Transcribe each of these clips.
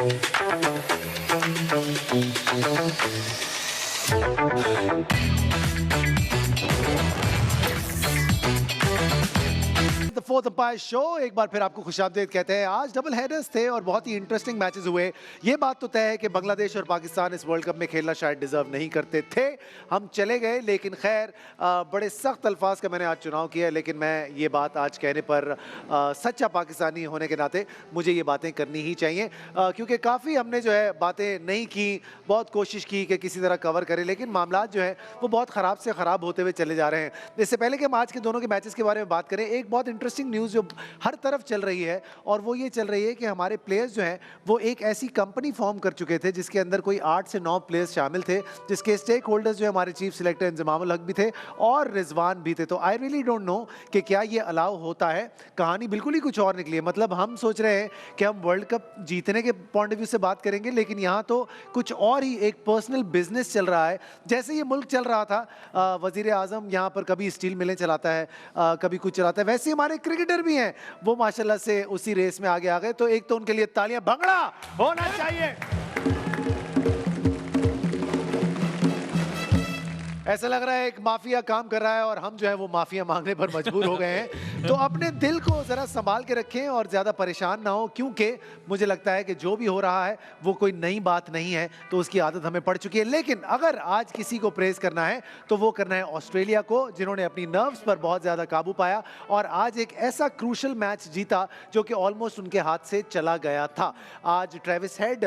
The fourth umpire show एक बार फिर आपको खुशामदीद कहते हैं। आज डबल हेडर्स थे और बहुत ही इंटरेस्टिंग मैचेस हुए। ये बात तो तय है कि बांग्लादेश और पाकिस्तान इस वर्ल्ड कप में खेलना शायद डिजर्व नहीं करते थे। हम चले गए, लेकिन खैर बड़े सख्त अल्फाज का मैंने आज चुनाव किया, लेकिन मैं ये बात आज कहने पर सच्चा पाकिस्तानी होने के नाते मुझे ये बातें करनी ही चाहिए, क्योंकि काफ़ी हमने जो है बातें नहीं की, बहुत कोशिश की कि किसी तरह कवर करें, लेकिन मामला जो है वो बहुत ख़राब से ख़राब होते हुए चले जा रहे हैं। इससे पहले कि हम आज के दोनों के मैचेस के बारे में बात करें, एक बहुत इंटरेस्टिंग न्यूज़ जो हर तरफ चल रही है, और वो ये चल रही है कि हमारे प्लेयर्स जो हैं वो एक ऐसी कंपनी फॉर्म कर चुके थे जिसके अंदर कोई 8 से 9 प्लेयर्स शामिल थे, जिसके स्टेक होल्डर्स जो हमारे चीफ सिलेक्टर इंजमामुल हक भी थे और रिजवान भी थे। तो आई रियली डोंट नो कि क्या ये अलाउ होता है। कहानी बिल्कुल ही कुछ और निकली है। मतलब हम सोच रहे हैं कि हम वर्ल्ड कप जीतने के पॉइंट ऑफ व्यू से बात करेंगे, लेकिन यहाँ तो कुछ और ही एक पर्सनल बिजनेस चल रहा है। जैसे ये मुल्क चल रहा था, वजीर आजम यहाँ पर कभी स्टील मिलें चलाता है, कभी कुछ चलाता है, वैसे हमारे क्रिकेटर भी हैं, वो माशाल्लाह से उसी रेस में आगे आ गए। तो एक तो उनके लिए तालियां, भंगड़ा होना चाहिए। ऐसा लग रहा है एक माफिया काम कर रहा है और हम जो है वो माफिया मांगने पर मजबूर हो गए हैं। तो अपने दिल को जरा संभाल के रखें और ज्यादा परेशान ना हो, क्योंकि मुझे लगता है कि जो भी हो रहा है वो कोई नई बात नहीं है, तो उसकी आदत हमें पड़ चुकी है। लेकिन अगर आज किसी को प्रेज करना है तो वो करना है ऑस्ट्रेलिया को, जिन्होंने अपनी नर्व्स पर बहुत ज्यादा काबू पाया और आज एक ऐसा क्रूशल मैच जीता जो कि ऑलमोस्ट उनके हाथ से चला गया था। आज ट्रेविस हेड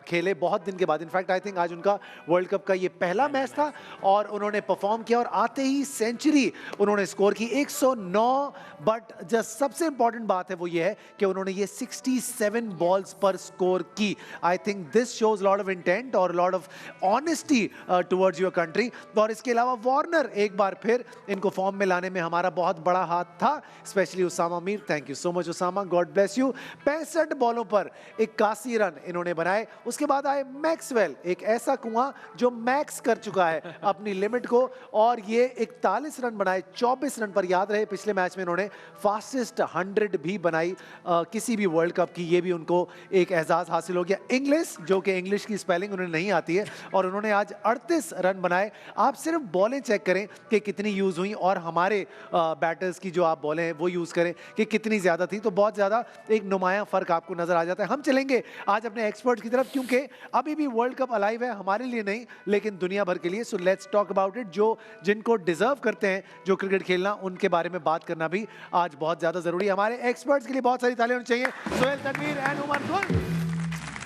खेले बहुत दिन के बाद, इनफैक्ट आई थिंक आज उनका वर्ल्ड कप का ये पहला मैच था और उन्होंने परफॉर्म किया और आते ही सेंचुरी उन्होंने स्कोर की 109। बट जो सबसे इंपॉर्टेंट बात है वो ये है कि उन्होंने ये 67 बॉल्स पर स्कोर की। I think this shows lot of intent और lot of honesty towards your country. और इसके अलावा वार्नर एक बार फिर इनको फॉर्म में लाने में हमारा बहुत बड़ा हाथ था, specially Usama Mir. Thank you so much Usama, God bless you. 65 बॉलों पर 81 रन इन्होंने बनाए। उसके बाद आए मैक्सवेल, एक ऐसा कुआं जो मैक्स कर चुका है अपनी लिमिट को, और ये 41 रन बनाए 24 रन पर। याद रहे पिछले मैच में इन्होंने फास्टेस्ट 100 भी बनाई किसी भी वर्ल्ड कप की, ये भी उनको एक एजाज हासिल हो गया। इंग्लिश, जो कि इंग्लिश की स्पेलिंग उन्हें नहीं आती है, और उन्होंने आज 38 रन बनाए। आप सिर्फ बॉलें चेक करें कि कितनी यूज हुई और हमारे बैटर्स की जो आप बॉलें हैं वो यूज करें कि कितनी ज्यादा थी, तो बहुत ज्यादा एक नुमाया फर्क आपको नजर आ जाता है। हम चलेंगे आज अपने एक्सपर्ट्स की तरफ, क्योंकि अभी भी वर्ल्ड कप अलाइव है, हमारे लिए नहीं लेकिन दुनिया भर के लिए। So let's talk about it. जो जिनको डिजर्व करते हैं जो क्रिकेट खेलना, उनके बारे में बात करना भी आज बहुत ज्यादा जरूरी है। हमारे एक्सपर्ट्स के लिए बहुत सारी तालियां होनी चाहिए, सोहेल तनवीर एंड उमर गुल।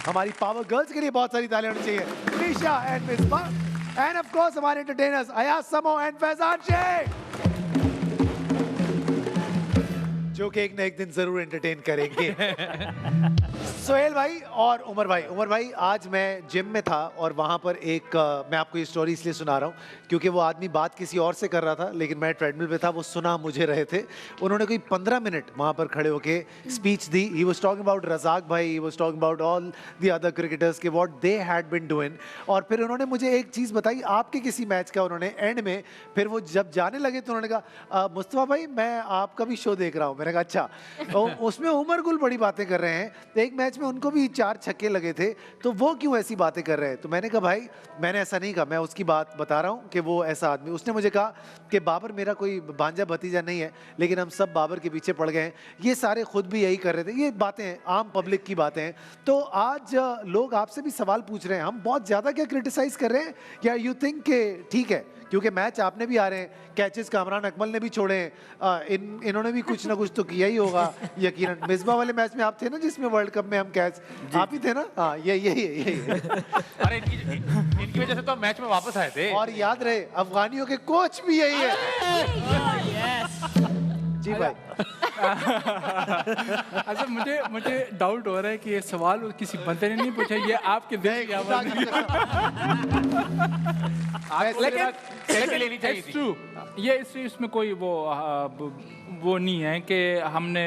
हमारी पावर गर्ल्स के लिए बहुत सारी तालियां होनी चाहिए, Nisha and Misba. And of course हमारे एंटरटेनर्स अयाज समो एंड फैजान शेख, जो कि एक न एक दिन जरूर एंटरटेन करेंगे। सोहेल भाई और उमर भाई, आज मैं जिम में था और वहाँ पर एक मैं आपको ये स्टोरी इसलिए सुना रहा हूँ क्योंकि वो आदमी बात किसी और से कर रहा था, लेकिन मैं ट्रेडमिल पे था, वो सुना मुझे रहे थे। उन्होंने कोई 15 मिनट वहाँ पर खड़े होके स्पीच दी। He was talking about Razak भाई, he was talking about all the other cricketers के what they had been doing. और फिर उन्होंने मुझे एक चीज़ बताई आपके किसी मैच का, उन्होंने एंड में फिर वो जब जाने लगे तो उन्होंने कहा मुस्तफ़ा भाई मैं आपका भी शो देख रहा हूँ। मैंने कहा अच्छा। तो उसमें उमर गुल बड़ी बातें कर रहे हैं, एक मैच में उनको भी 4 छक्के लगे थे, तो वो क्यों ऐसी बातें कर रहे हैं? तो मैंने कहा भाई मैंने ऐसा नहीं कहा, मैं उसकी बात बता रहा हूँ कि वो ऐसा आदमी। उसने मुझे कहा कि बाबर मेरा कोई भांजा भतीजा नहीं है, लेकिन हम सब बाबर के पीछे पड़ गए हैं। ये सारे खुद भी यही कर रहे थे। ये बातें आम पब्लिक की बातें हैं। तो आज लोग आपसे भी सवाल पूछ रहे हैं, हम बहुत ज़्यादा क्या क्रिटिसाइज कर रहे हैं, या यू थिंक के ठीक है? क्योंकि मैच आपने भी आ रहे हैं, कैचेस कामरान अकमल ने भी छोड़े हैं, इन्होंने भी कुछ ना कुछ तो किया ही होगा यकीनन। मिसबा वाले मैच में आप थे ना जिसमें वर्ल्ड कप में हम कैच, आप ही थे ना? हाँ यही अरे इनकी वजह से तो मैच में वापस आए थे। और याद रहे अफगानियों के कोच भी यही है। जी भाई। अच्छा मुझे डाउट हो रहा है कि ये सवाल किसी बंदे ने नहीं पूछा, ये आपके दिल की आवाज है। लेनी चाहिए It's true। ये इसमें कोई वो नहीं है कि हमने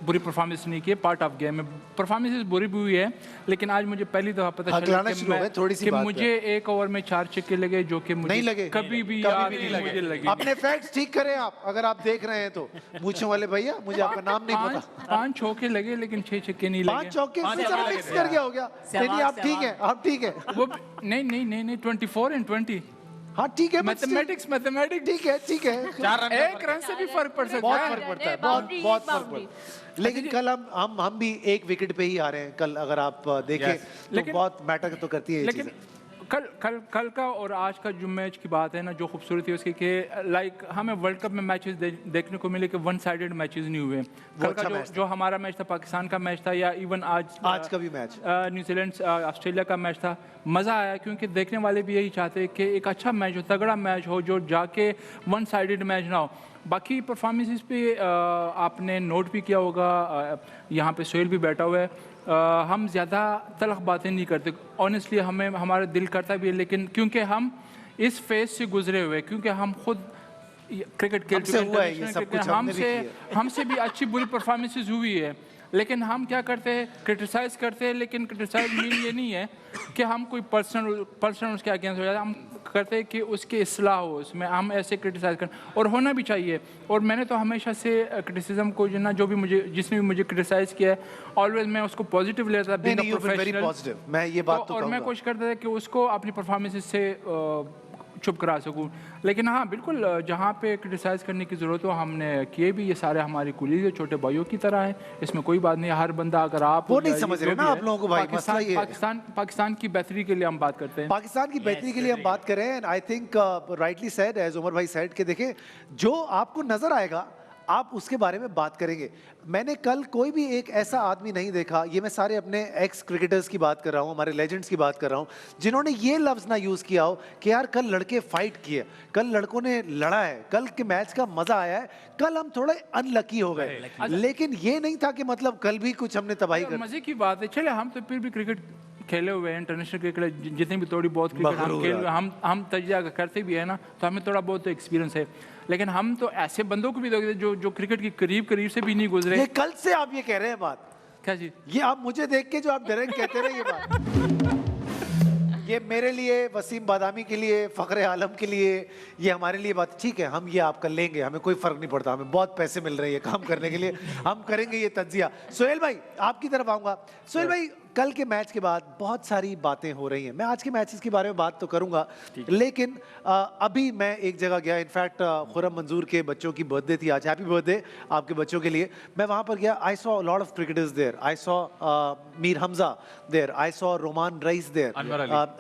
बुरी परफॉर्मेंस नहीं की है, पार्ट ऑफ गेम है। परफॉर्मेंस बुरी भी हुई है, लेकिन आज मुझे पहली दफा पता चला हकलाना कि शुरू हो गए, थोड़ी सी बात मुझे एक ओवर में 4 छक्के लगे, जो कि मुझे नहीं लगे, कभी भी कभी भी नहीं मुझे लगे। अपने फैक्ट्स ठीक करें आप, अगर आप देख रहे हैं तो। मूंछों वाले भैया, मुझे आपका नाम नहीं पता। 5 चौके लगे, लेकिन 6 छक्के नहीं लगे। 5 चौके मिक्स कर गया हो गया। नहीं, आप ठीक है, आप ठीक है। वो नहीं 24 and 20। हाँ ठीक है, मैथमेटिक्स ठीक है, ठीक है। 4 रन एक रन से भी फर्क पड़ सकता बहुत है। फर्क पड़ता है, बहुत फर्क पड़ता है। लेकिन कल हम भी एक विकेट पे ही आ रहे हैं कल, अगर आप देखें तो लेकिन- बहुत मैटर तो करती है ये लेकिन चीजें। कल का और आज का जो मैच की बात है ना, जो खूबसूरती है उसकी कि लाइक हमें वर्ल्ड कप में मैचेस देखने को मिले कि वन साइडेड मैचेस नहीं हुए। कल अच्छा का मैच था। जो हमारा मैच था, पाकिस्तान का मैच था, या इवन आज का भी मैच न्यूजीलैंड ऑस्ट्रेलिया का मैच था, मज़ा आया, क्योंकि देखने वाले भी यही चाहते हैं कि एक अच्छा मैच हो, तगड़ा मैच हो, जो जाके वन साइडेड मैच ना हो। बाकी परफॉर्मेंसेस पे आपने नोट भी किया होगा, यहाँ पे सोहेल भी बैठा हुआ है, हम ज़्यादा तलख बातें नहीं करते। ऑनेस्टली हमें हमारा दिल करता भी है, लेकिन क्योंकि हम इस फेज से गुजरे हुए, क्योंकि हम खुद क्रिकेट खेल हमसे हुआ है ये सब कुछ, हमने भी हमसे भी अच्छी बुरी परफॉर्मेंसेस हुई है, लेकिन हम क्या करते हैं, क्रिटिसाइज करते हैं, लेकिन क्रिटिसाइज मीन ये नहीं है कि हम कोई पर्सनल उसके अगेंस्ट हो जाए। हम करते हैं कि उसकी इस्लाह हो, उसमें हम ऐसे क्रिटिसाइज करें, और होना भी चाहिए। और मैंने तो हमेशा से क्रिटिसिज्म को जो ना, जो भी मुझे जिसने भी मुझे क्रिटिसाइज किया है, ऑलवेज मैं उसको पॉजिटिव लेता था, नहीं, वेरी पॉजिटिव, मैं ये बात तो और मैं कहूंगा। कोशिश करता था कि उसको अपनी परफॉर्मेंसेस से चुप करा सकूं। लेकिन हाँ बिल्कुल, जहाँ पे क्रिटिसाइज करने की ज़रूरत हो हमने किए भी। ये सारे हमारे कुलीग छोटे भाइयों की तरह हैं, इसमें कोई बात नहीं। हर बंदा, अगर आप वो नहीं समझ रहे ना आप लोगों को भाई, मसला ये है। पाकिस्तान की बेहतरी के लिए हम बात करते हैं, पाकिस्तान की बेहतरी के लिए हम बात करें, and I think rightly said, as Umar भाई सेड, कि देखें जो आपको नजर आएगा आप उसके बारे में बात करेंगे। मैंने कल कोई भी एक ऐसा आदमी नहीं देखा, ये मैं सारे अपने एक्स क्रिकेटर्स की बात कर रहा हूँ, हमारे लेजेंड्स की बात कर रहा हूँ, जिन्होंने ये लफ्ज़ ना यूज़ किया हो कि यार कल लड़के फाइट किए, कल लड़कों ने लड़ा है, कल के मैच का मज़ा आया है, कल हम थोड़े अनलकी हो गए। लेकिन ये नहीं था कि मतलब कल भी कुछ हमने तबाही कर। मजे की बात है। चले, हम तो फिर भी क्रिकेट खेले हुए हैं, इंटरनेशनल क्रिकेट जितनी भी थोड़ी बहुत क्रिकेट हम खेल हुए, हम तजिया करते भी है ना, तो हमें थोड़ा बहुत तो एक्सपीरियंस है। लेकिन हम तो ऐसे बंदों को भी देखते जो क्रिकेट की करीब से भी नहीं गुजरे। ये कल से आप ये कह रहे हैं बात, क्या चीज? ये आप मुझे देख के जो आप डायरेक्ट कहते रहे ये बात, ये मेरे लिए, वसीम बादामी के लिए, फ़ख्र आलम के लिए, ये हमारे लिए बात ठीक है, हम ये आप कर लेंगे, हमें कोई फ़र्क नहीं पड़ता, हमें बहुत पैसे मिल रहे हैं ये काम करने के लिए, हम करेंगे ये तज्जिया। सोहेल भाई आपकी तरफ आऊँगा। सोहेल भाई, कल के मैच के बाद बहुत सारी बातें हो रही हैं, मैं आज के मैचेस के बारे में बात तो करूंगा, लेकिन अभी मैं एक जगह गया, इनफैक्ट खुरम मंजूर के बच्चों की बर्थडे थी आज, हैप्पी बर्थडे आपके बच्चों के लिए। मैं वहाँ पर गया, I saw lot of cricketers there, I saw Mir Hamza there, I saw Rumman Raees there,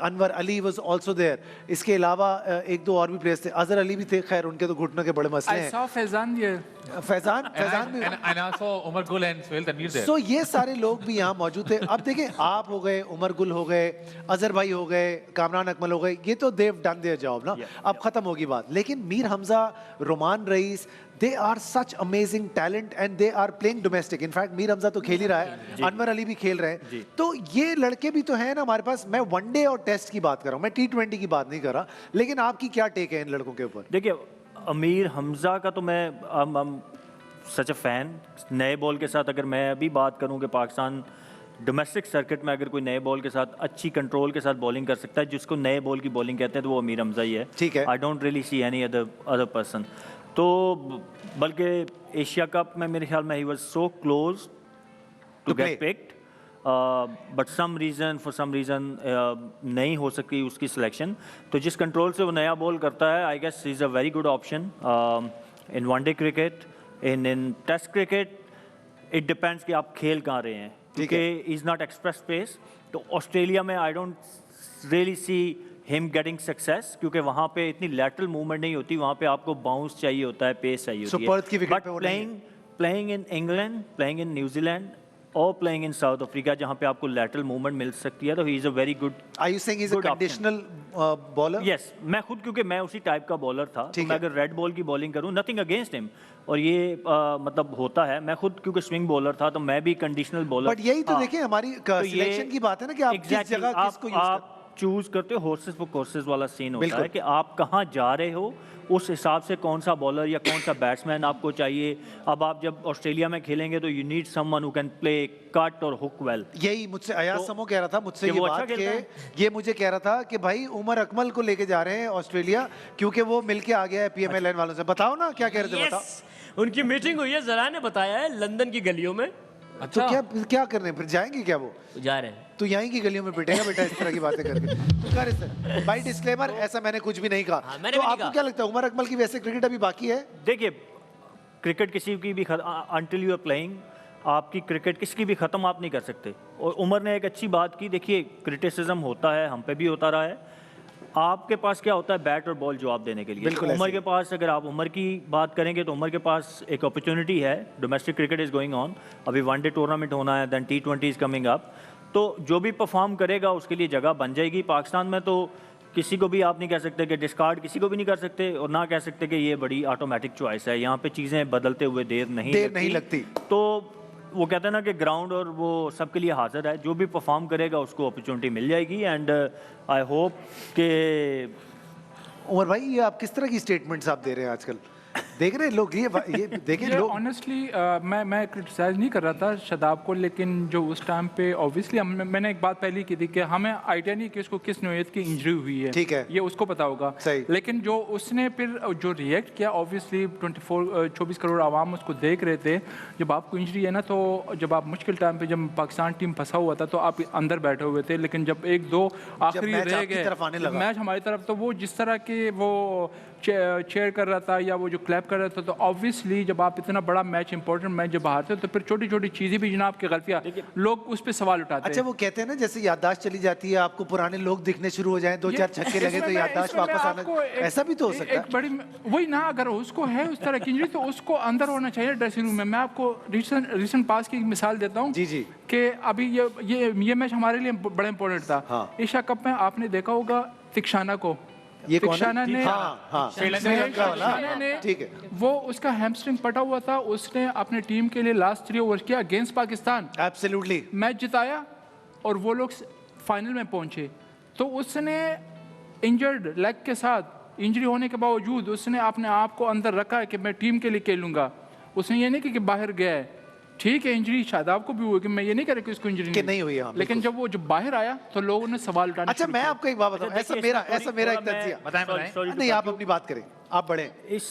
Anwar Ali was also there. इसके अलावा एक दो और भी प्लेयर्स थे, अजहर अली भी थे, खैर उनके तो घुटनों के बड़े मसले हैं। फैजान भी, and also Umar Gul and Sohail Tanveer there. सो ये सारे लोग भी यहाँ मौजूद थे। अब देखिए, आप हो गए, उमर गुल हो गए, अजहर भाई हो गए, कामरान अकमल हो गए, ये तो देव डन देयर जॉब ना, अब खत्म होगी बात। लेकिन Mir Hamza, Rumman Raees, they are such amazing talent and they are playing domestic. In fact Mir Hamza तो खेल ही रहा है, अनवर अली भी खेल रहे हैं, तो ये लड़के भी तो हैं ना हमारे पास। मैं वनडे और टेस्ट की बात कर रहा हूँ, मैं T20 की बात नहीं कर रहा, लेकिन आपकी क्या टेक है इन लड़कों के ऊपर? देखिए, अमीर हमजा का तो मैं सच अ फैन। नए बॉल के साथ अगर मैं अभी बात करूं कि पाकिस्तान डोमेस्टिक सर्किट में अगर कोई नए बॉल के साथ अच्छी कंट्रोल के साथ बॉलिंग कर सकता है, जिसको नए बॉल की बॉलिंग कहते हैं, तो वो अमीर हमजा ही है। ठीक है, I don't really see any other person. तो बल्कि एशिया कप में मेरे ख्याल में he was so close to get picked, but some reason नहीं हो सकी उसकी सिलेक्शन। तो जिस कंट्रोल से वो नया बॉल करता है, I guess is a very good option in one day cricket. In test cricket it depends कि आप खेल कहाँ रहे हैं, क्योंकि इज़ नॉट एक्सप्रेस स्पेस। तो ऑस्ट्रेलिया में I don't really see him getting success, क्योंकि वहाँ पे इतनी लैटरल मूवमेंट नहीं होती, वहाँ पे आपको बाउंस चाहिए होता है, पेस चाहिए होती है। But playing in England, playing in New Zealand और प्लेइंग इन साउथ अफ्रीका, जहाँ पे आपको लैटरल मूवमेंट मिल सकती है, तो he is a very good. Are you saying he is a conditional bowler? Yes, मैं खुद, क्योंकि मैं उसी टाइप का बॉलर था, तो मैं अगर रेड बॉल की बॉलिंग करूं, नथिंग अगेंस्ट हिम, और ये मतलब होता है, मैं खुद क्योंकि स्विंग बॉलर था, तो मैं भी कंडीशनल बॉलर। बट यही तो देखिए हमारी सिलेक्शन की बात है ना, कि आप किस जगह किसको यूज चूज करते हो हॉर्सेस फॉर कोर्सेज वाला सीन होता बिल्कुल। है कि आप कहाँ जा रहे हो, उस हिसाब से कौन सा बॉलर या कौन सा बैट्समैन आपको चाहिए। अब आप जब ऑस्ट्रेलिया में खेलेंगे तो you need someone who can play cut और हुक वेल। यही मुझसे अयाज तो समो कह रहा था मुझसे कि ये वो बात अच्छा कि खेलता ये मुझे कह रहा था कि भाई उमर अकमल को लेके जा रहे हैं ऑस्ट्रेलिया क्योंकि वो मिलके आ गया है PMLN वालों से। बताओ ना क्या कह रहे थे, बताओ। Yes! उनकी मीटिंग हुई है, जरा ने बताया है लंदन की गलियों में तो क्या क्या कर रहे हैं फिर, जाएंगे क्या वो? जा रहे हैं। तू यहीं की गलियों में पिटेगा बेटा इस तरह की बातें करके। तू कर इस भाई डिस्क्लेमर, ऐसा मैंने कुछ भी नहीं कहा। हाँ, मैंने तो भी नहीं आपको कहा। क्या लगता है उमर अकमल की वैसे क्रिकेट अभी बाकी है? देखिए, क्रिकेट किसी की भी अंटिल यू आर प्लेइंग, आपकी क्रिकेट किसी की भी ख़त्म आप नहीं कर सकते। और उमर ने एक अच्छी बात की, देखिए क्रिटिसिज्म होता है, हम पे भी होता रहा है। आपके पास क्या होता है, बैट और बॉल जवाब देने के लिए। बिल्कुल उमर ऐसे के पास, अगर आप उमर की बात करेंगे तो उमर के पास एक अपॉर्चुनिटी है। Domestic cricket is going on, अभी वनडे टूर्नामेंट होना है, then T20 is coming up. तो जो भी परफॉर्म करेगा उसके लिए जगह बन जाएगी। पाकिस्तान में तो किसी को भी आप नहीं कह सकते कि डिस्कार्ड किसी को भी नहीं कर सकते, और ना कह सकते कि ये बड़ी ऑटोमेटिक चॉइस है। यहाँ पे चीज़ें बदलते हुए देर नहीं लगती। तो वो कहते हैं ना कि ग्राउंड और वो सबके लिए हाजिर है, जो भी परफॉर्म करेगा उसको अपॉर्चुनिटी मिल जाएगी। एंड आई होप कि उमर भाई ये आप किस तरह की स्टेटमेंट्स आप दे रहे हैं आजकल? देख रहे हैं लोग ये देखें ये लोग। ऑनेस्टली मैं क्रिटिसाइज नहीं कर रहा था शादाब को, लेकिन जो उस टाइम पे ऑब्वियसली मैंने एक बात पहले की थी कि हमें आइडिया नहीं कि उसको किस नौयत की इंजरी हुई है। ठीक है। ये उसको पता होगा। सही। लेकिन जो उसने फिर जो रिएक्ट किया, ऑब्वियसली 24 करोड़ आवाम उसको देख रहे थे। जब आपको इंजरी है ना, तो जब आप मुश्किल टाइम पे, जब पाकिस्तान टीम फंसा हुआ था तो आप अंदर बैठे हुए थे, लेकिन जब एक दो आखिरी मैच रह आपकी गए, तरफ आने लगा। मैच हमारी तरफ, तो वो जिस तरह के वो चेयर कर रहा था या वो जो क्लैप कर रहा था, तो ऑब्वियसली जब आप इतना बड़ा मैच, इंपॉर्टेंट मैच जब हारते हो तो फिर छोटी छोटी चीज़ें भी जनाब की गलतियाँ लोग उस पर सवाल उठाते अच्छा हैं। वो कहते हैं ना जैसे याददाश्त चली जाती है, आपको पुराने लोग दिखने शुरू हो जाएं, दो चार छक्के लगे तो याददाश्त वापस आना, ऐसा भी तो हो सकता है। एक बड़ी वही ना, अगर उसको है उस तरह की इंजरी तो उसको अंदर होना चाहिए ड्रेसिंग रूम में। मैं आपको रिसेंट पास की एक मिसाल देता हूँ जी जी। कि अभी ये मैच हमारे लिए बड़ा इंपॉर्टेंट था। हाँ। एशिया कप में आपने देखा होगा तिक्षाना को, ये कौन है? तिक्षाना ने हाँ श्रीलंका वाला। तिक्षाना ने ठीक है। वो उसका हैमस्ट्रिंग पटा हुआ था, उसने अपने टीम के लिए लास्ट 3 ओवर किया अगेंस्ट पाकिस्तान, एब्सोल्युटली। मैच जिताया और वो लोग फाइनल में पहुंचे। तो उसने इंजर्ड लेग के साथ, इंजरी होने के बावजूद उसने अपने आप को अंदर रखा है कि मैं टीम के लिए खेलूंगा। उसने ये नहीं कि बाहर गया है। ठीक है, इंजरी शादाब को भी हुई, कि मैं ये नहीं कह रहा कि उसको इंजरी कि नहीं हुई, हाँ, लेकिन जब वो जब बाहर आया तो लोगों ने सवाल उठाने अच्छा शुरू मैं किए। आपको एक बात बताऊं, ऐसा मेरा एक तजिया। बताएं। नहीं आप अपनी बात करें, आप बढ़े। इस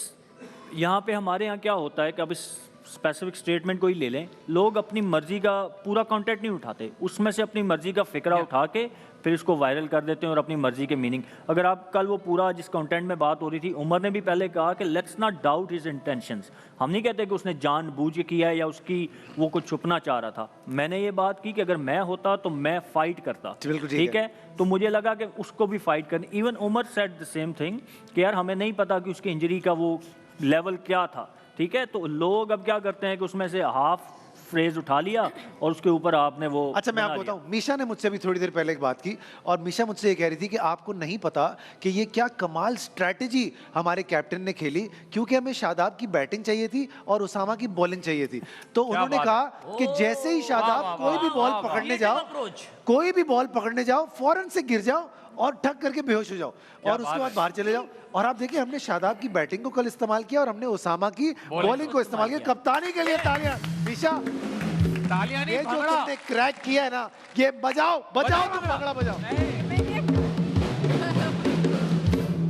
यहाँ पे हमारे यहाँ क्या होता है कि अब इस स्पेसिफिक स्टेटमेंट को ही ले लें, लोग अपनी मर्जी का पूरा कंटेंट नहीं उठाते, उसमें से अपनी मर्जी का फिक्रा उठा के फिर इसको वायरल कर देते हैं और अपनी मर्जी के मीनिंग। अगर आप कल वो पूरा जिस कंटेंट में बात हो रही थी, उमर ने भी पहले कहा कि let's not doubt his intentions. हम नहीं कहते कि उसने जानबूझ के किया है या उसकी वो कुछ छुपना चाह रहा था। मैंने ये बात की कि अगर मैं होता तो मैं फाइट करता। बिल्कुल ठीक ठीक है, तो मुझे लगा कि उसको भी फाइट करनी। Even Umar said the same thing कि यार हमें नहीं पता कि उसकी इंजरी का वो लेवल क्या था। ठीक है, तो लोग अब क्या करते हैं कि उसमें से हाफ फ्रेज उठा लिया और उसके ऊपर आपने वो। अच्छा मैं बना आपको लिया। बताऊं, मीशा ने मुझसे भी थोड़ी देर पहले एक बात की और मीशा मुझसे ये कह रही थी कि आपको नहीं पता कि ये क्या कमाल स्ट्रैटेजी हमारे कैप्टन ने खेली, क्योंकि हमें शादाब की बैटिंग चाहिए थी और उसामा की बॉलिंग चाहिए थी। तो उन्होंने बात कहा कि जैसे ही शादाब कोई भी बॉल पकड़ने जाओ, कोई भी बॉल पकड़ने जाओ, फौरन से गिर जाओ और ठक करके बेहोश हो जाओ और उसके बाद बाहर चले जाओ। और आप देखिए हमने शादाब की बैटिंग को कल इस्तेमाल किया और हमने उसामा की बॉलिंग को इस्तेमाल किया। कप्तानी के लिए तालियां मीशा। तालियां नहीं, ये जो भंगड़ा। तुमने क्रैक किया है ना, ये बजाओ बजाओ, तुम भंगड़ा बजाओ।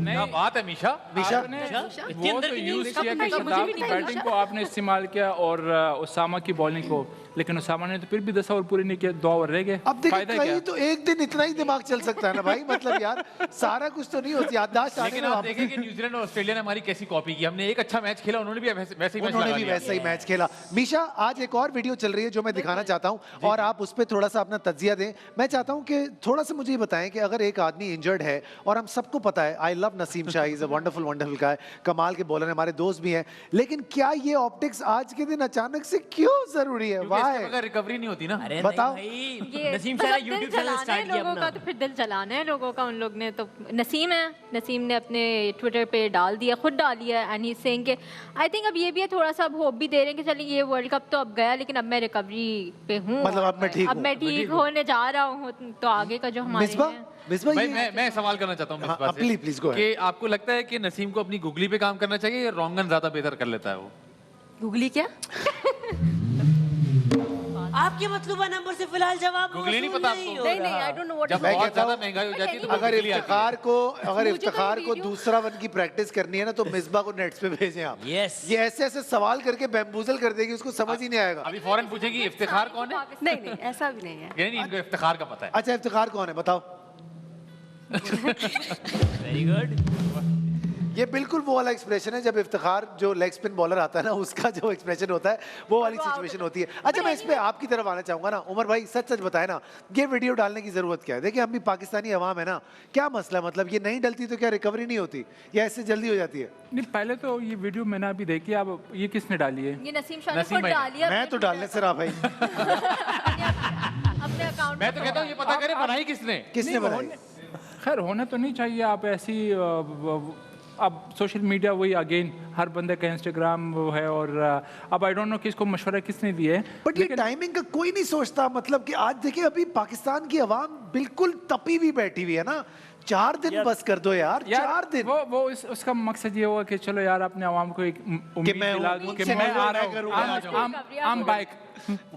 क्या बात है मीशा। मीशा आपने इसके वो अंदर तो की यूज न्यूज़ किया कि मुझे भी शादाब नहीं की पता। बैटिंग को आपने इस्तेमाल किया और उसामा की बॉलिंग को, लेकिन उसामा ने तो फिर भी 10 ओवर पूरे नहीं किए, 2 ओवर रह गए। अब देखिए फायदा क्या? कहीं तो एक दिन इतना ही दिमाग चल सकता है ना भाई, मतलब यार सारा कुछ तो नहीं होती, याददाश्त आने लेकिन में आप वापस- देखें कि न्यूजीलैंड और ऑस्ट्रेलिया ने हमारी कैसी कॉपी की। हमने एक अच्छा मैच खेला, उन्होंने भी वैसे ही मैच उन्होंने लगा भी लिया। वैसा ही मैच खेला। मीशा आज एक और वीडियो चल रही है जो मैं दिखाना चाहता हूं और आप उस पर थोड़ा सा अपना तज्जिया दें। मैं चाहता हूं कि थोड़ा सा मुझे ये बताएं कि अगर एक आदमी इंजर्ड है और हम सबको पता है, I love Naseem Naseem Shah, is a wonderful wonderful guy, कमाल के बॉलर हैं, हमारे दोस्त भी हैं। लेकिन क्या ये ऑप्टिक्स आज के दिन अचानक से क्यों जरूरी है? क्योंकि इसके वाई? बगैर रिकवरी नहीं होती ना। अरे बताओ। नहीं भाई, ये नसीम शाह ने मतलब दिल यूट्यूब चैनल चलाना है स्टार्ट किया लोगों का, अपना। तो फिर दिल चलाना है लोगों का। उन लोग ने तो नसीम है, नसीम ने अपने ट्विटर पे डाल दिया, खुद डाली है, एंड ही सेइंग के आई थिंक अब ये भी है थोड़ा सा, अब होप भी दे रहे हैं कि चलिए ये वर्ल्ड कप तो अब गया, लेकिन अब मैं रिकवरी पे हूँ, मतलब अब मैं ठीक अब हूँ। मैं ठीक होने जा रहा हूँ, तो आगे का जो हमारे मिसबा, हैं। मिसबा भाई ये मैं सवाल करना चाहता हूँ हाँ, मिसबा से please go ahead. कि आपको लगता है कि नसीम को अपनी गुगली पे काम करना चाहिए या रोंगन ज्यादा बेहतर कर लेता है वो? गूगली क्या? आपके मतलूबा नंबर से फिलहाल जवाब गूगली नहीं मौसूल पता नहीं आपको? हो नहीं नहीं, रहा। आई डोंट नो व्हाट जब मैं बहुत कहता ज्यादा हूँ, महंगाई हो जाती है तो अगर गुगली आती है। इफ्तिखार को मुझे तो वीडियो- दूसरा वन की प्रैक्टिस करनी है ना, तो मिसबा को नेट्स पे भेजें आप। Yes. ये ऐसे ऐसे सवाल करके बैम्बूजल कर देगी, उसको समझ ही नहीं आएगा। अभी फौरन पूछेगी इफ्तिखार कौन है? नहीं नहीं, ऐसा भी नहीं है। ये नहीं, इनको इफ्तिखार का पता है। अच्छा, इफ्तिखार कौन है बताओ? Very good. ये बिल्कुल वो वाला एक्सप्रेशन है जब इफ्तिखार जो लेग स्पिन बॉलर आता है ना, उसका जो एक्सप्रेशन होता है वो वाली वो out सिचुएशन हो- होती है। अच्छा, मैं इस पे आपकी तरफ आना चाहूंगा ना, उमर भाई सच सच बताए ना, ये वीडियो डालने की जरूरत क्या है? देखिए, हम भी पाकिस्तानी अवाम है ना, क्या मसला है? मतलब ये नहीं डलती तो क्या रिकवरी नहीं होती या इससे जल्दी हो जाती है? नहीं, पहले तो ये वीडियो मैंने अभी देखी, अब ये किसने डाली है? ये नसीम शाह ने नसीम खुद भाई ने। डाली है मैं तो डालने से रहा भाई। अपने अकाउंट मैं तो कहता हूँ ये पता करें बनाई किसने? किसने नहीं, बनाई? खैर होना तो नहीं चाहिए, आप ऐसी अब सोशल मीडिया वही अगेन, हर बंदे का इंस्टाग्राम वो है, और अब आई डोंट नो किसको मशवरा किसने दिए है। बट ये टाइमिंग का कोई नहीं सोचता, मतलब कि आज देखिए अभी पाकिस्तान की आवाम बिल्कुल तपी हुई बैठी हुई है ना, 4 दिन बस कर दो यार, 4 दिन। वो उसका मकसद ये हुआ कि चलो यार अपने आवाम को एक उम्मीद मैं दिला हूँ, दूं कि उनसे मैं आ मैं रहा करूँगा। हूँ, I'm back।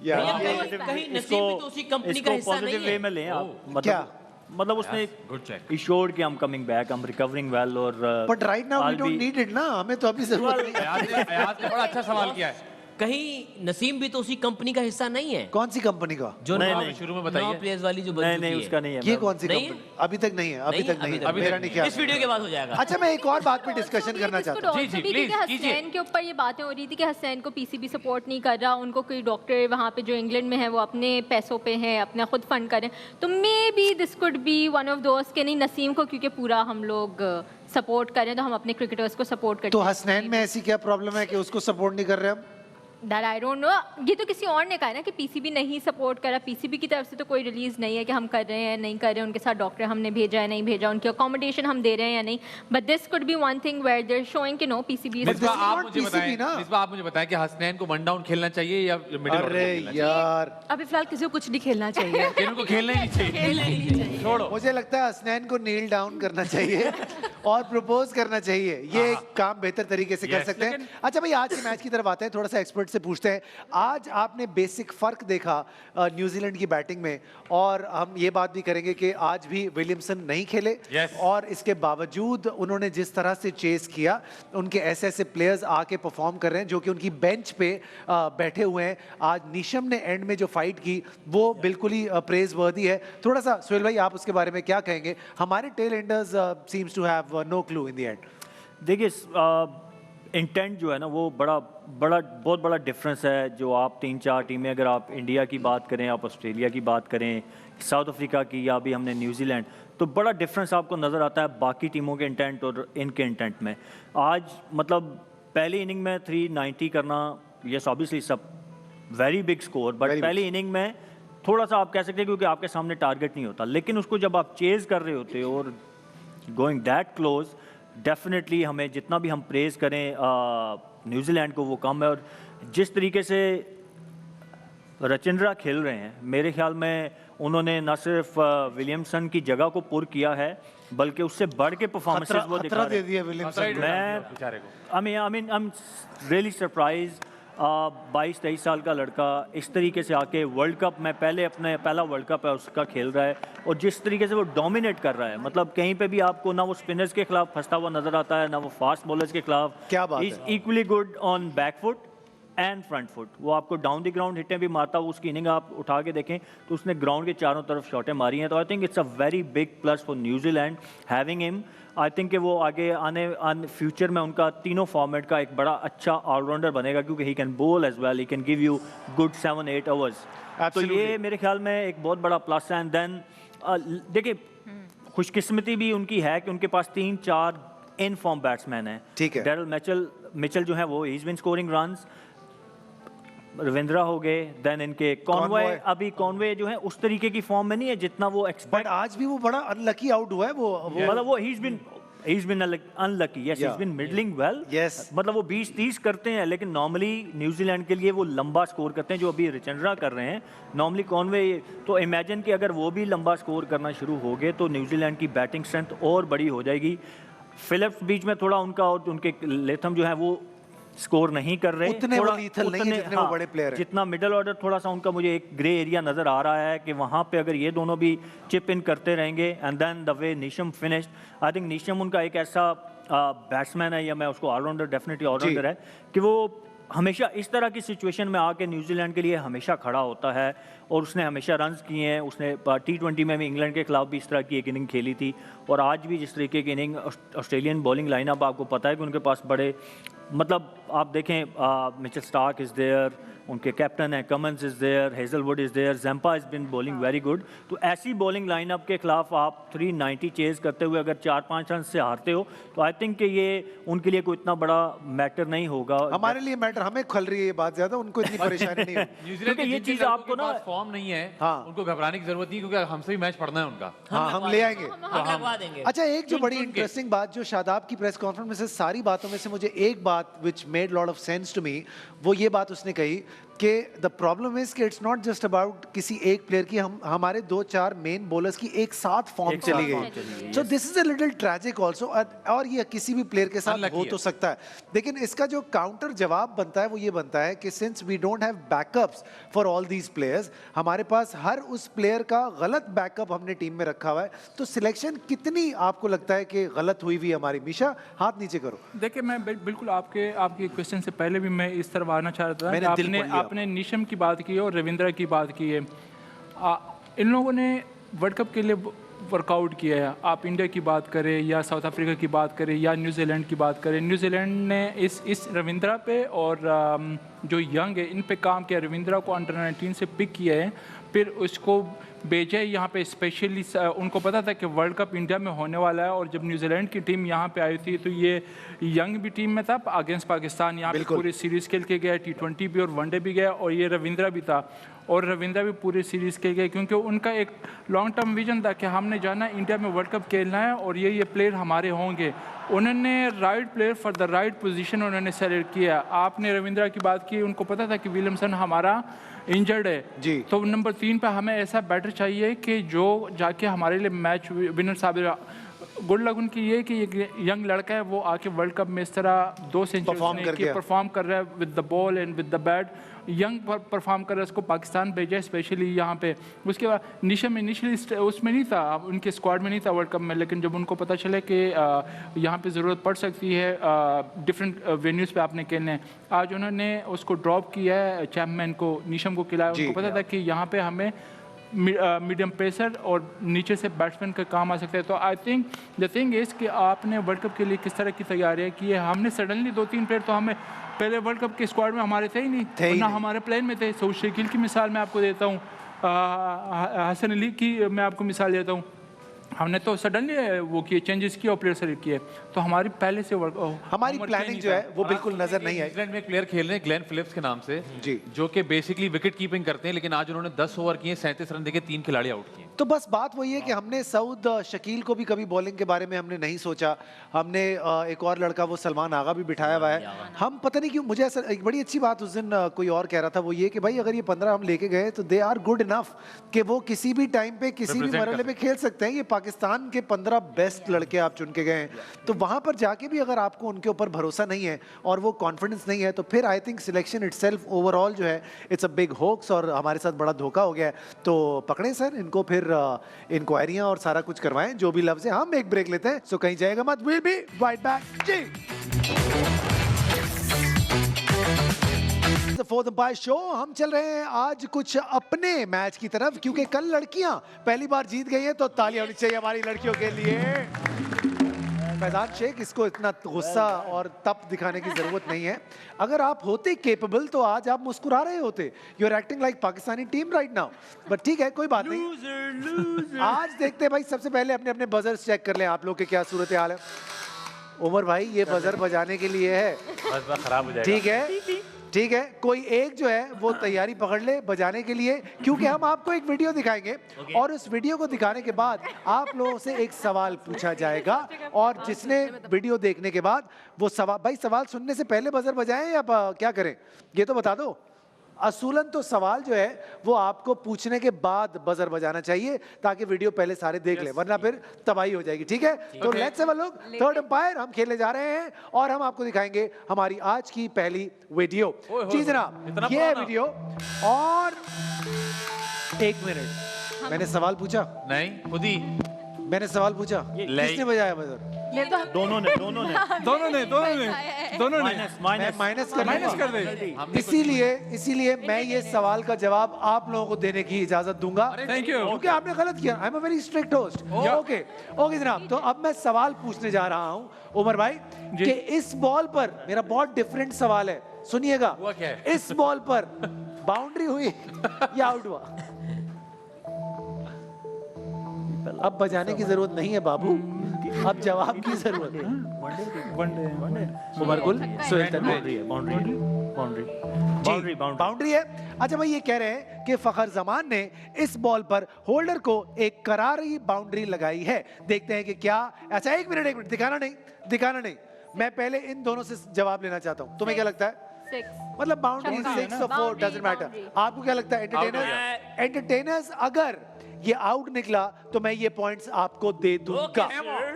यार, भैया, कहीं नसीम भी तो उसी कंपनी का हिस्सा नहीं वे है। में लें आप। क्या? मतलब उसने गुड चेक। इश्योर्ड कि हम कमिंग बैक, हम रिकवरिंग वेल, और but right now we I'll don't be- need it ना, हमें तो अभी जरूरत नहीं है। अयाज ने बड़ा अच्छा सवाल किया है। कहीं नसीम भी तो उसी कंपनी का हिस्सा नहीं है कौन सी कंपनी का? जो नहीं, नौ- नहीं। शुरू में 9 बताइए। प्लेयर्स वाली जो बन नहीं चुकी नहीं है। उसका नहीं है। ये कौन सी नहीं कंपनी? अभी तक नहीं है, अभी तक नहीं है, अभी मेरा तक नहीं नहीं। ख्याल। इस वीडियो के बाद हो जाएगा। अच्छा, मैं एक और बात पे डिस्कशन करना चाहता हूँ। जी, जी, please, कीजिए। हसनैन के ऊपर ये बातें हो रही थी कि हसनैन को पीसीबी सपोर्ट नहीं कर रहा, उनको कोई डॉक्टर वहाँ पे जो इंग्लैंड में है वो अपने पैसों पे हैं, अपना खुद फंड करें, तो may be this could be one of दोस्त के नहीं, नसीम को क्योंकि पूरा हम लोग सपोर्ट करें तो हम अपने क्रिकेटर्स को सपोर्ट करते तो हैं। हसनैन में ऐसी क्या प्रॉब्लम है कि उसको सपोर्ट नहीं कर रहे हम? दैट आई डोंट नो, ये तो किसी और ने कहा है ना कि पीसीबी नहीं सपोर्ट करा, पीसीबी की तरफ से तो कोई रिलीज नहीं है कि हम कर रहे हैं नहीं कर रहे हैं, उनके साथ डॉक्टर हमने भेजा है नहीं भेजा, उनकी अकोमोडेशन हम दे रहे हैं या नहीं, but this could be one thing where they are showing कि no PCB is Misbah this is आप not मुझे PCB बताएं, ना। मिसबा आप मुझे बताएं कि हसनैन को वन डाउन खेलना चाहिए या मिडिल ऑर्डर अरे खेलना चाहिए? यार, अभी फिलहाल किसी को कुछ नहीं खेलना चाहिए। कि इनको खेलना ही नहीं चाहिए। छोड़ो। मुझे लगता है हसनैन को नील डाउन करना चाहिए और प्रपोज करना चाहिए, ये एक काम बेहतर तरीके से कर Yes, सकते हैं। अच्छा भाई, आज के मैच की तरफ आते हैं, थोड़ा सा एक्सपर्ट से पूछते हैं, आज आपने बेसिक फर्क देखा न्यूजीलैंड की बैटिंग में, और हम ये बात भी करेंगे कि आज भी विलियमसन नहीं खेले, Yes. और इसके बावजूद उन्होंने जिस तरह से चेस किया, उनके ऐसे ऐसे प्लेयर्स आके परफॉर्म कर रहे हैं जो कि उनकी बेंच पे बैठे हुए हैं। आज नीशम ने एंड में जो फाइट की वो बिल्कुल ही प्रेज वर्दी है। थोड़ा सा सुहेल भाई, आप उसके बारे में क्या कहेंगे? हमारे tail enders seems to have no clue in the end. देखिए, इंटेंट जो है ना वो बहुत बड़ा डिफरेंस है। जो आप 3-4 टीमें, अगर आप इंडिया की बात करें, आप ऑस्ट्रेलिया की बात करें, साउथ अफ्रीका की, या भी हमने न्यूजीलैंड, तो बड़ा डिफरेंस आपको नज़र आता है बाकी टीमों के इंटेंट और इनके इंटेंट में। आज मतलब पहली इनिंग में 390 करना, यस ऑब्वियसली सब वेरी बिग स्कोर, बट पहली इनिंग में थोड़ा सा आप कह सकते हैं क्योंकि आपके सामने टारगेट नहीं होता, लेकिन उसको जब आप चेज कर रहे होते हो और गोइंग दैट क्लोज, डेफिनेटली हमें जितना भी हम प्रेज करें न्यूजीलैंड को वो कम है। और जिस तरीके से रचिंद्रा खेल रहे हैं, मेरे ख्याल में उन्होंने न सिर्फ विलियमसन की जगह को पुर किया है बल्कि उससे बढ़ के परफॉर्मेंसेस वो दिखा खतरा रहे दे हैं। दिया विलियमसन को। मैं बेचारे को। I am really surprise. 22-23 साल का लड़का इस तरीके से आके वर्ल्ड कप में पहला वर्ल्ड कप है उसका खेल रहा है, और जिस तरीके से वो डोमिनेट कर रहा है, मतलब कहीं पे भी आपको ना वो स्पिनर्स के खिलाफ फंसता हुआ नजर आता है, ना वो फास्ट बॉलर्स के खिलाफ। क्या बात is equally good on back foot and front foot. वो आपको डाउन द ग्राउंड हिटें भी मारता है। उसकी इनिंग आप उठा के देखें तो उसने ग्राउंड के चारों तरफ शॉटें मारी हैं। तो I think it's a very big plus for New Zealand having him. I think कि वो आगे आने फ्यूचर में उनका तीनों फॉर्मेट का एक बड़ा अच्छा ऑलराउंडर बनेगा, क्योंकि he can bowl as well, he can give you good 7-8 hours. तो ये मेरे ख्याल में एक बहुत बड़ा प्लस है। एंड देन देखिए, खुशकिस्मती भी उनकी है कि उनके पास 3-4 इन फॉर्म बैट्समैन है। ठीक है। डेरिल मिचेल जो है वो he is been scoring runs, Ravindra हो गए, देन इनके कॉनवे, अभी कॉनवे जो है उस तरीके की फॉर्म में नहीं है जितना वो बट एक्सपेक्ट, आज भी वो बड़ा अनलकी आउट हुआ है वो मतलब वो he is been unlucky, yes, he is been middling well, Yes. मतलब वो 20-30 करते हैं, लेकिन नॉर्मली न्यूजीलैंड के लिए वो लंबा स्कोर करते हैं जो अभी रविचंद्रा कर रहे हैं। नॉर्मली कॉनवे, तो इमेजिन कि अगर वो भी लंबा स्कोर करना शुरू हो गए तो न्यूजीलैंड की बैटिंग स्ट्रेंथ और बड़ी हो जाएगी। फिलिप्स बीच में थोड़ा उनका और उनके लेथम जो है वो स्कोर नहीं कर रहे, उतने वो lethal नहीं है जितने वो बड़े player हैं। जितना मिडल ऑर्डर थोड़ा सा उनका मुझे एक ग्रे एरिया नजर आ रहा है कि वहाँ पे अगर ये दोनों भी चिप इन करते रहेंगे, and then the way Neesham finished, I think Neesham उनका एक ऐसा बैट्समैन है, या मैं उसको ऑलराउंडर, डेफिनेटली ऑलराउंडर है, कि वो हमेशा इस तरह की सिचुएशन में आके न्यूजीलैंड के लिए हमेशा खड़ा होता है, और उसने हमेशा रन्स किए हैं। उसने T20 में भी इंग्लैंड के खिलाफ भी इस तरह की एक इनिंग खेली थी, और आज भी जिस तरीके की इनिंग, ऑस्ट्रेलियन बॉलिंग लाइनअप आपको पता है कि उनके पास बड़े, मतलब आप देखें मिचेल स्टार्क इज़ देयर, उनके कैप्टन है Cummins is there, Hazlewood is there, Zampa is been bowling very good. तो ऐसी बॉलिंग लाइनअप के खिलाफ आप 390 चेज करते हुए अगर 4-5 रन से हारते हो तो आई थिंक कि ये उनके लिए कोई इतना बड़ा मैटर नहीं होगा। हमारे लिए मैटर, हमें खल रही है ये बात ज्यादा, उनको इतनी परेशानी नहीं होगी। न्यूजीलैंड क्योंकि ये चीज़ आपको ना फॉर्म नहीं है, हाँ। उनको घबराने की जरूरत नहीं, क्योंकि हमसे भी मैच पढ़ना है उनका। हाँ, हम ले आएंगे। हम लगवा देंगे। अच्छा, एक जो बड़ी इंटरेस्टिंग बात जो शादाब की प्रेस कॉन्फ्रेंस में से सारी बातों में से मुझे एक बात which made lot of sense to me, वो ये बात उसने कही कि द प्रॉब्लम इज कि इट्स नॉट जस्ट अबाउट किसी एक प्लेयर की, हम हमारे 2-4 मेन बॉलर्स की एक साथ फॉर्म चली गई, so this is a little tragic also, और ये किसी भी प्लेयर के साथ Unlucky हो है। तो सकता है। लेकिन इसका जो काउंटर जवाब बनता है वो ये बनता है कि since we don't have backups for all these players, हमारे पास हर उस प्लेयर का गलत बैकअप हमने टीम में रखा हुआ है, तो सिलेक्शन कितनी आपको लगता है कि गलत हुई हुई हमारी? मीशा, हाथ नीचे करो। देखिए, मैं बिल्कुल आपके क्वेश्चन से पहले भी मैं इस तरफ आना चाह रहा था मैंने कि दिल पढ़ लिया। आपने नीशम की बात की है और रविंद्रा की बात की है। इन लोगों ने वर्ल्ड कप के लिए वर्कआउट किया है। आप इंडिया की बात करें या साउथ अफ्रीका की बात करें या न्यूजीलैंड की बात करें, न्यूजीलैंड ने इस रविंद्रा पे और जो यंग है इन पे काम किया। रविंद्रा को अंडर 19 से पिक किया है, फिर उसको भेजा है यहाँ पे स्पेशली। उनको पता था कि वर्ल्ड कप इंडिया में होने वाला है, और जब न्यूजीलैंड की टीम यहाँ पे आई थी तो ये यंग भी टीम में था अगेंस्ट पाकिस्तान, यहाँ पे पूरी सीरीज़ खेल के गया, T20 भी और वनडे भी गया, और ये रविंद्रा भी था, और रविंद्रा भी पूरी सीरीज़ खेल गए, क्योंकि उनका एक लॉन्ग टर्म विजन था कि हमने जाना इंडिया में वर्ल्ड कप खेलना है और ये प्लेयर हमारे होंगे। उन्होंने right player for the right position उन्होंने सेलेक्ट किया। आपने रविंद्रा की बात की, उनको पता था कि विलियमसन हमारा इंजर्ड है जी, तो नंबर 3 पे हमें ऐसा बैटर चाहिए कि जो जाके हमारे लिए मैच विनर साबित। गुड लक उनकी ये कि एक यंग लड़का है, वो आके वर्ल्ड कप में इस तरह 2 सेंचुरी परफॉर्म कर रहा है with the ball and with the bat, young perform कर रहा है। उसको पाकिस्तान भेजा स्पेशली यहाँ पे। उसके बाद निशम इनिशियली उसमें नहीं था, उनके स्क्वाड में नहीं था वर्ल्ड कप में, लेकिन जब उनको पता चला कि यहाँ पे ज़रूरत पड़ सकती है, डिफरेंट वेन्यूज़ पे आपने खेलने हैं, आज उन्होंने उसको ड्रॉप किया है, चैम्पमैन को, निशम को खिलाया। उनको पता था कि यहाँ पे हमें मीडियम पेसर और नीचे से बैट्समैन का काम आ सकता है। तो I think the thing is कि आपने वर्ल्ड कप के लिए किस तरह की तैयारियाँ की है। हमने सडनली 2-3 प्लेयर, तो हमें पहले वर्ल्ड कप के स्क्वाड में हमारे थे ही नहीं, ना हमारे प्लान में थे। सऊद शकील की मिसाल मैं आपको देता हूँ, हसन अली की मैं आपको मिसाल देता हूँ। हमने तो सडनली वो किए, चेंजेस किए और प्लेयर सेलेक्ट किए, तो हमारी पहले से हमारी प्लानिंग जो है वो बिल्कुल नजर नहीं आई। न्यूजीलैंड में एक प्लेयर खेल रहे हैं ग्लेन फिलिप्स के नाम से जी, जो कि बेसिकली विकेट कीपिंग करते हैं, लेकिन आज उन्होंने 10 ओवर किए, 37 रन देके 3 खिलाड़ी आउट किए। तो बस बात वही है कि हमने सऊद शकील को भी कभी बॉलिंग के बारे में हमने नहीं सोचा। हमने एक और लड़का वो सलमान आगा भी बिठाया हुआ है। हम पता नहीं क्यों, मुझे ऐसा एक बड़ी अच्छी बात उस दिन कोई और कह रहा था, वो ये कि भाई अगर ये 15 हम लेके गए तो दे आर गुड इनफ कि वो किसी भी टाइम पे किसी भी मरहले पे खेल सकते हैं। ये पाकिस्तान के 15 बेस्ट लड़के आप चुन के गए हैं, तो वहां पर जाके भी अगर आपको उनके ऊपर भरोसा नहीं है और वो कॉन्फिडेंस नहीं है, तो फिर I think selection itself overall जो है इट्स अ बिग होक्स और हमारे साथ बड़ा धोखा हो गया है। तो पकड़े सर इनको, फिर इंक्वायरियां और सारा कुछ करवाएं जो भी लफ्ज है। हम एक ब्रेक लेते हैं, सो कहीं जाएगा मत, विल बी राइट बैक जी। फॉर द बाय शो हम चल रहे हैं आज कुछ अपने मैच की तरफ, क्योंकि कल लड़कियां पहली बार जीत गई हैं, तो तालियां होनी चाहिए हमारी लड़कियों के लिए। फैजान शेख, इसको इतना गुस्सा और तप दिखाने की जरूरत नहीं है। अगर आप होते केपेबल तो आज आप मुस्कुरा रहे होते। You are acting like Pakistani team right now, but ठीक है, कोई बात नहीं। आज देखते हैं भाई, सबसे पहले अपने अपने बजर्स चेक कर लें आप लोग के क्या सूरत हाल है। उमर भाई ये बजर बजाने के लिए है, बस खराब हो जाएगा। ठीक है ठीक है। कोई एक जो है वो तैयारी पकड़ ले बजाने के लिए, क्योंकि हम आपको एक वीडियो दिखाएंगे और उस वीडियो को दिखाने के बाद आप लोगों से एक सवाल पूछा जाएगा और जिसने वीडियो देखने के बाद वो सवाल, भाई सवाल सुनने से पहले बजर बजाएं या क्या करें ये तो बता दो। असूलन तो सवाल जो है वो आपको पूछने के बाद बजर बजाना चाहिए ताकि वीडियो पहले सारे देख ले, वरना फिर तबाही हो जाएगी, ठीक है। तो let's have a look, third umpire हम खेलने जा रहे हैं और हम आपको दिखाएंगे हमारी आज की पहली वीडियो। जी जनाब, ये वीडियो। और 1 मिनट, मैंने सवाल पूछा? नहीं, खुद ही। मैंने सवाल पूछा? किसने बजाया बजर? दोनों ने माइनस कर दे। इसीलिए मैं ये सवाल का जवाब आप लोगों को देने की इजाजत दूंगा। Thank you. क्योंकि आपने गलत किया। I am a very strict host. Okay okay जनाब, तो अब मैं सवाल पूछने जा रहा हूँ उमर भाई कि इस बॉल पर, मेरा बहुत डिफरेंट सवाल है, सुनिएगा। हुआ क्या है? इस बॉल पर बाउंड्री हुई या आउट हुआ? अब बजाने की जरूरत नहीं है बाबू, अब जवाब की जरूरत है। उमर गुल, सोहेल तनवीर, बाउंड्री है। अच्छा भाई, ये कह रहे हैं कि फखर जमान ने इस बॉल पर होल्डर को एक करारी बाउंड्री लगाई है। देखते हैं कि क्या। अच्छा एक मिनट, दिखाना नहीं, मैं पहले इन दोनों से जवाब लेना चाहता हूँ। तुम्हें क्या लगता है? 6। मतलब बाउंड्री 6 और 4 डजंट मैटर। आपको क्या लगता है? एंटरटेनर्स अगर ये आउट निकला तो मैं ये पॉइंट्स आपको दे दूंगा।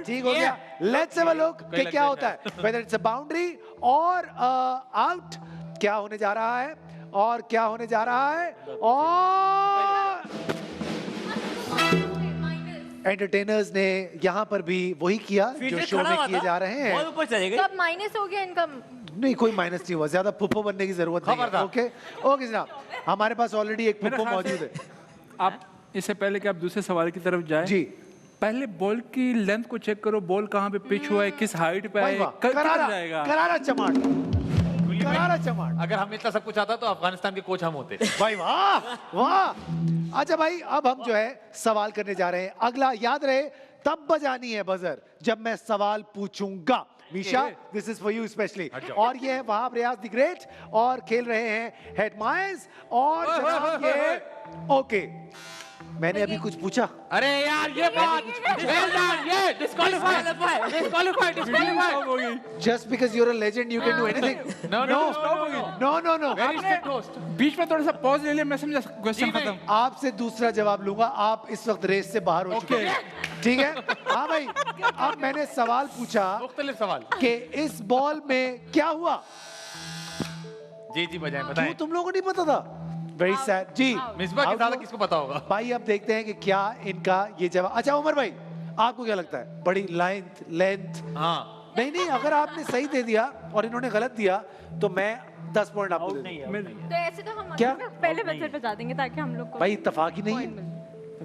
ठीक हो गया? लेट्स हैव अ लुक कि क्या होता है, वेदर इट्स अ बाउंड्री और आउट, क्या होने जा रहा है और क्या होने जा रहा है। और एंटरटेनर्स ने यहाँ पर भी वही किया जो शो में किए जा रहे हैं। बहुत ऊपर चले गए। तो अब माइनस हो गया इनका। नहीं, कोई माइनस नहीं हुआ, ज्यादा फुप्पो बनने की जरूरत नहीं है। ओके ओके जनाब, हमारे पास ऑलरेडी एक फुप्पो मौजूद है। आप इससे पहले कि आप दूसरे सवाल की तरफ जाएं, जी, पहले बॉल की लेंथ को चेक करो, बॉल कहाँ पे पिच हुआ है, किस हाइट पे भाई है, वाह, किधर जाएगा। करारा चमाट। अगर हम इतना सब कुछ आता तो अफगानिस्तान के कोच हम होते। भाई वाह वाह। अच्छा भाई, अब हम जो है सवाल करने जा रहे हैं। अगला याद रहे, तब बजानी है बजर जब मैं सवाल पूछूंगा। Misha, this is for you specially. और ये है वहाब रियाज द ग्रेट और खेल रहे हैं हेड माइज और जनाब ये ओके। मैंने अभी कुछ पूछा? अरे यार ये बात ये disqualified. Just because you are a legend you can do anything. No very strict host. बीच में थोड़ा सा पॉज ले लिया, मैं समझा क्वेश्चन खत्म। आपसे दूसरा जवाब लूंगा। आप इस वक्त रेस से बाहर हो चुके हैं, ठीक है। हाँ भाई, अब मैंने सवाल पूछा मुख्तलिफ सवाल कि इस बॉल में क्या हुआ। जी बजाएं, क्यों बताएं। तुम लोगों को नहीं पता था? Very sad. जी मिसबा के साथ किसको पता होगा? भाई, अब देखते हैं कि क्या इनका ये जवाब। अच्छा उमर भाई, आपको क्या लगता है? बड़ी लेंथ हाँ, नहीं, अगर आपने सही दे दिया और इन्होंने गलत दिया तो मैं 10 पॉइंट आपको दे दूंगा। तो ऐसे तो हम क्या? पहले बजर बजा देंगे ताकि हम लोग को भाई इत्तेफाक ही नहीं है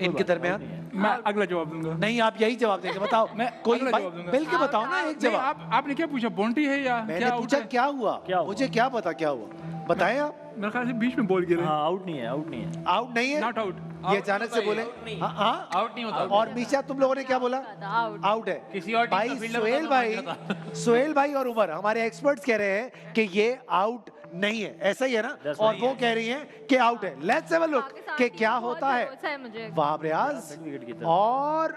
इनके दरमियान। मैं अगला जवाब दूंगा। नहीं, आप यही जवाब देंगे। बताओ, मैं कोई अगला भाई, जवाब दूंगा। मिल के बताओ ना एक नहीं, जवाब। आपने क्या पूछा, बाउंड्री है या मैंने क्या पूछा out है? क्या हुआ, मुझे क्या पता क्या हुआ, बताएं आप। मेरे ख्याल से बीच में बॉल गिरे। आउट नहीं है। आउट नहीं है, नॉट आउट। ये अचानक से बोले। हाँ, आउट नहीं होता। और मीशा, तुम लोगों ने क्या बोला? आउट है। किसी और टीम भाई का फील्डर सोहेल भाई और उमर हमारे एक्सपर्ट्स कह रहे हैं कि ये आउट नहीं है, ऐसा ही है ना, और वो कह रही हैं कि आउट है। लेट्स हैव अ लुक कि क्या होता है। मुझे वहाब रियाज और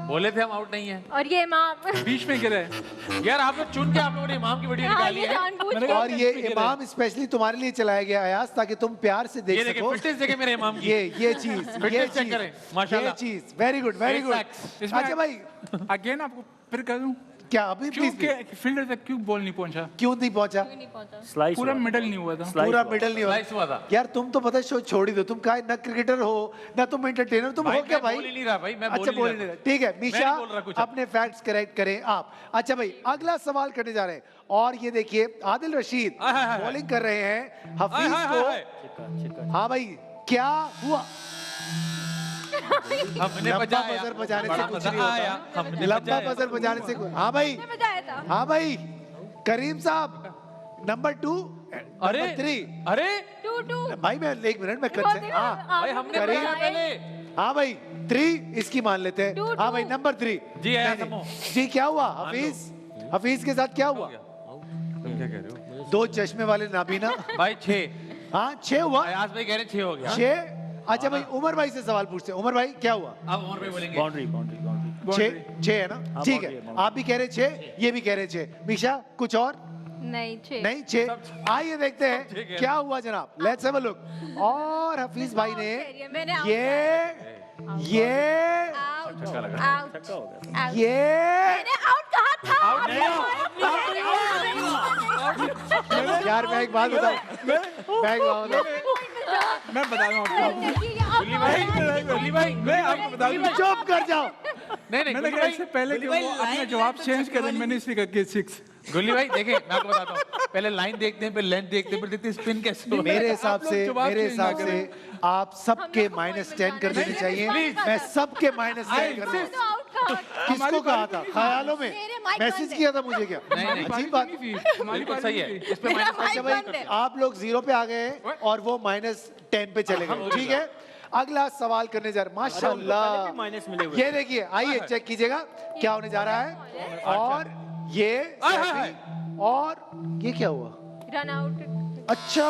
बोले थे हम आउट नहीं है। और ये इमाम बीच में गिरे। यार आप लोग चुन के आप लोगों ने इमाम की वीडियो हाँ, निकाली ये है। जानबूझ के। और ये इमाम स्पेशली तुम्हारे लिए चलाया गया अयाज, ताकि तुम प्यार से ये देख देखिए सको फिटनेस देखे मेरे इमाम की। ये चीज Fitness check करें, माशाल्लाह। ये चीज वेरी गुड वेरी गुड। इसमें- अच्छा भाई, अगेन आपको फिर कह दूं, क्या अभी क्यों प्लीज फील्डर तक क्यों बॉल नहीं पहुंचा? क्यों नहीं पहुंचा? नहीं पहुंचा। स्लाइस पूरा मिडल नहीं हुआ था। पूरा मिडल नहीं Slice हुआ था। यार तुम तो पता है शो छोड़ ही दो, तुम क्या ना क्रिकेटर हो ना तुम एंटरटेनर, तुम भाई, हो क्या मैं भाई? बोल ही नहीं रहा भाई, मैं अच्छा बोल ही नहीं रहा, ठीक है। नहीं मीशा, बोल रहा कुछ। अपने फैक्ट्स करेक्ट करें आप। अच्छा भाई, अगला सवाल करने जा रहे हैं और ये देखिए आदिल रशीद हाय, हाय, हाय। बॉलिंग कर रहे हैं हफीज हाय, हाय, हाय। को। हाँ भाई, क्या हुआ? हमने लंबा बजाया, बजर बजाने से बड़ा कुछ मजा नहीं आया, होता। हमने लंबा बजाया। बजर बजाने से हाँ भाई, बजाया था। हाँ भाई, करीम साहब नंबर 2 अरे नंबर 3 अरे 2-2 भाई मैं एक मिनट में बहुत कंसेंट हाँ भाई हमने करीब। बताया पहले। हाँ भाई 3 इसकी मान लेते हैं। 2-2 हाँ भाई नंबर 3 जी, आया नहीं, समूह। नहीं। जी क्या हुआ हफीज? हफीज के साथ क्या हुआ? तुम क्या कह रहे हो 2 चश्मे वाले नाबीना। भाई 6 हाँ 6 हुआ। अयाज भाई कह रहे 6 हो गया 6। अच्छा भाई उमर भाई से सवाल पूछते हैं। उमर भाई क्या हुआ? अब उमर भाई बोलेंगे बाउंड्री बाउंड्री बाउंड्री 6 है ना? हाँ, ठीक boundary है है, आप भी कह रहे 6 ये भी कह रहे 6। मिशा कुछ और? नहीं 6 नहीं 6। आइए देखते हैं क्या हुआ जनाब। Let's have a look. और हफीज भाई ने मैंने out ये आउट छक्का लगा। आउट छक्का हो गया आउट ये मैंने आउट कहा था यार मैं एक बात बताऊं। मैं एक बात बताऊं। मैं बता रहा हूँ आपको गुल्ली भाई गुल्ली भाई मैं आपको बता दूं चुप कर जाओ। नहीं नहीं मैंने गुल्ली कहा भाई इससे पहले कि वो अपना जवाब चेंज करे मैंने इसलिए कहा कि 6 गुल्ली भाई देखे मैं आपको बताता हूँ पहले लाइन देखते हैं फिर लेंथ देखते हैं फिर देखते हैं स्पिन कैसे हो मेरे हिसाब लोग से जवाब मेरे change ना हिसाब से आप सबके -10 कर देने चाहिए। मैं सबके -10 कर दूं। तो आउट कहा किसको कहा था? ख्यालों में मेरे mic मैसेज बंद है। किया था मुझे क्या? नहीं, नहीं, अजीब बात। हमारी बिल्कुल बात सही नहीं है थी। इस पे मेरा माइनस mic अच्छा बंद भाई है। आप लोग 0 पे आ गए हैं और वो -10 पे चले गए। ठीक है अगला सवाल करने जा रहे हैं। माशाल्लाह पहले भी माइनस मिले हुए ये देखिए आइए चेक कीजिएगा क्या होने जा रहा है। और ये और ये क्या हुआ? रन आउट अच्छा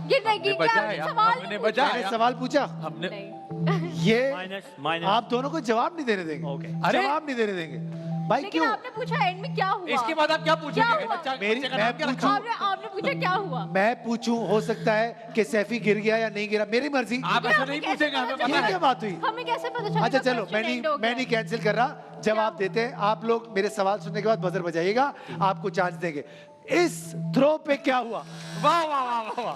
गिर गई बचा क्या है यार, सवाल हमने नहीं बचा मैंने है। सवाल पूछा। हमने नहीं ये माइनस माइनस आप दोनों को जवाब नहीं देने देंगे। ओके अरे! जवाब नहीं देने देंगे भाई लेकिन क्यों? आपने पूछा एंड में क्या हुआ इसके बाद आप क्या पूछेंगे क्या हुआ? बच्चा मेरी- बच्चे का मैं नाम क्या रखा? पूछूं? आपने पूछा क्या हुआ मैं पूछूं हो सकता है कि सैफी गिर गया या नहीं गिरा मेरी मर्जी। आप ऐसा नहीं पूछेंगे हमें ये पता ये है क्या बात हुई? हमें कैसे पता चला अच्छा चलो मैं नहीं कैंसिल कर रहा। जवाब देते हैं आप लोग। मेरे सवाल सुनने के बाद बजर बजाइएगा आपको चांस देंगे। इस थ्रो पे क्या हुआ? वाह वाह वाह वाह वाह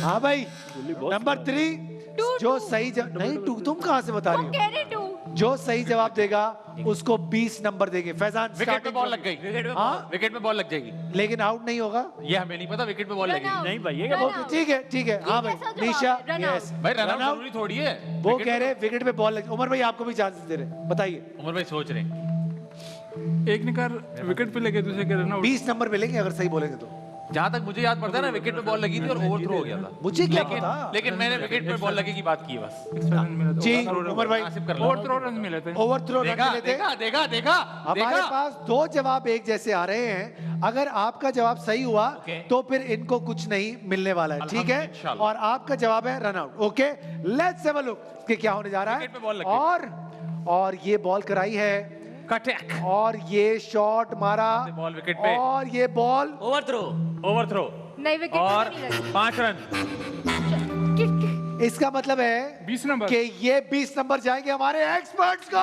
हाँ भाई नंबर 3 जो सही नहीं 2 तुम कहाँ से बता रही हो? कह रहे 2 जो सही जवाब देगा उसको 20 नंबर देंगे। फैजान विकेट पे starting बॉल from- लग गई हाँ? विकेट पे बॉल लग जाएगी लेकिन आउट नहीं होगा। ये हमें नहीं पता विकेट पे बॉल लगेगी नहीं भाई, ये क्या Run बोल out. ठीक है हाँ भाई कैसा जवाब निशा है? Run out. यस भाई रन आउट जरूरी थोड़ी है वो कह रहे विकेट पे बॉल लग। उमर भाई आपको भी चांस दे रहे बताइए। उमर भाई सोच रहे हैं एक निकार विकेट पे लगे दूसरे के रन आउट 20 नंबर मिलेंगे अगर सही बोलेंगे तो। जहाँ तक मुझे याद पड़ता है ना विकेट पे बॉल लगी थी और ओवरथ्रो हो गया था मुझे क्या लेकिन पता? लेकिन मैंने विकेट पे बॉल लगी की बात की बस एक्स्ट्रा रन मिला जी था उमर भाई आसिफ कर लो और थ्रो रन मिले थे ओवरथ्रो रन देखा मिले थे। देखा देखा देखा हमारे देखा पास 2 जवाब एक जैसे आ रहे हैं। अगर आपका जवाब सही हुआ Okay. तो फिर इनको कुछ नहीं मिलने वाला है। ठीक है इंशाल्लाह। और आपका जवाब है run out. Okay let's have a look कि क्या होने जा रहा विकेट पे बॉल है। लग गई। और ये बॉल कराई है कटैक और ये शॉट मारा बॉल विकेट पे और ये बॉल ओवरथ्रो ओवरथ्रो नहीं विकेट और नहीं लगी 5 रन इसका मतलब है 20 नंबर कि ये 20 नंबर जाएंगे हमारे एक्सपर्ट्स को।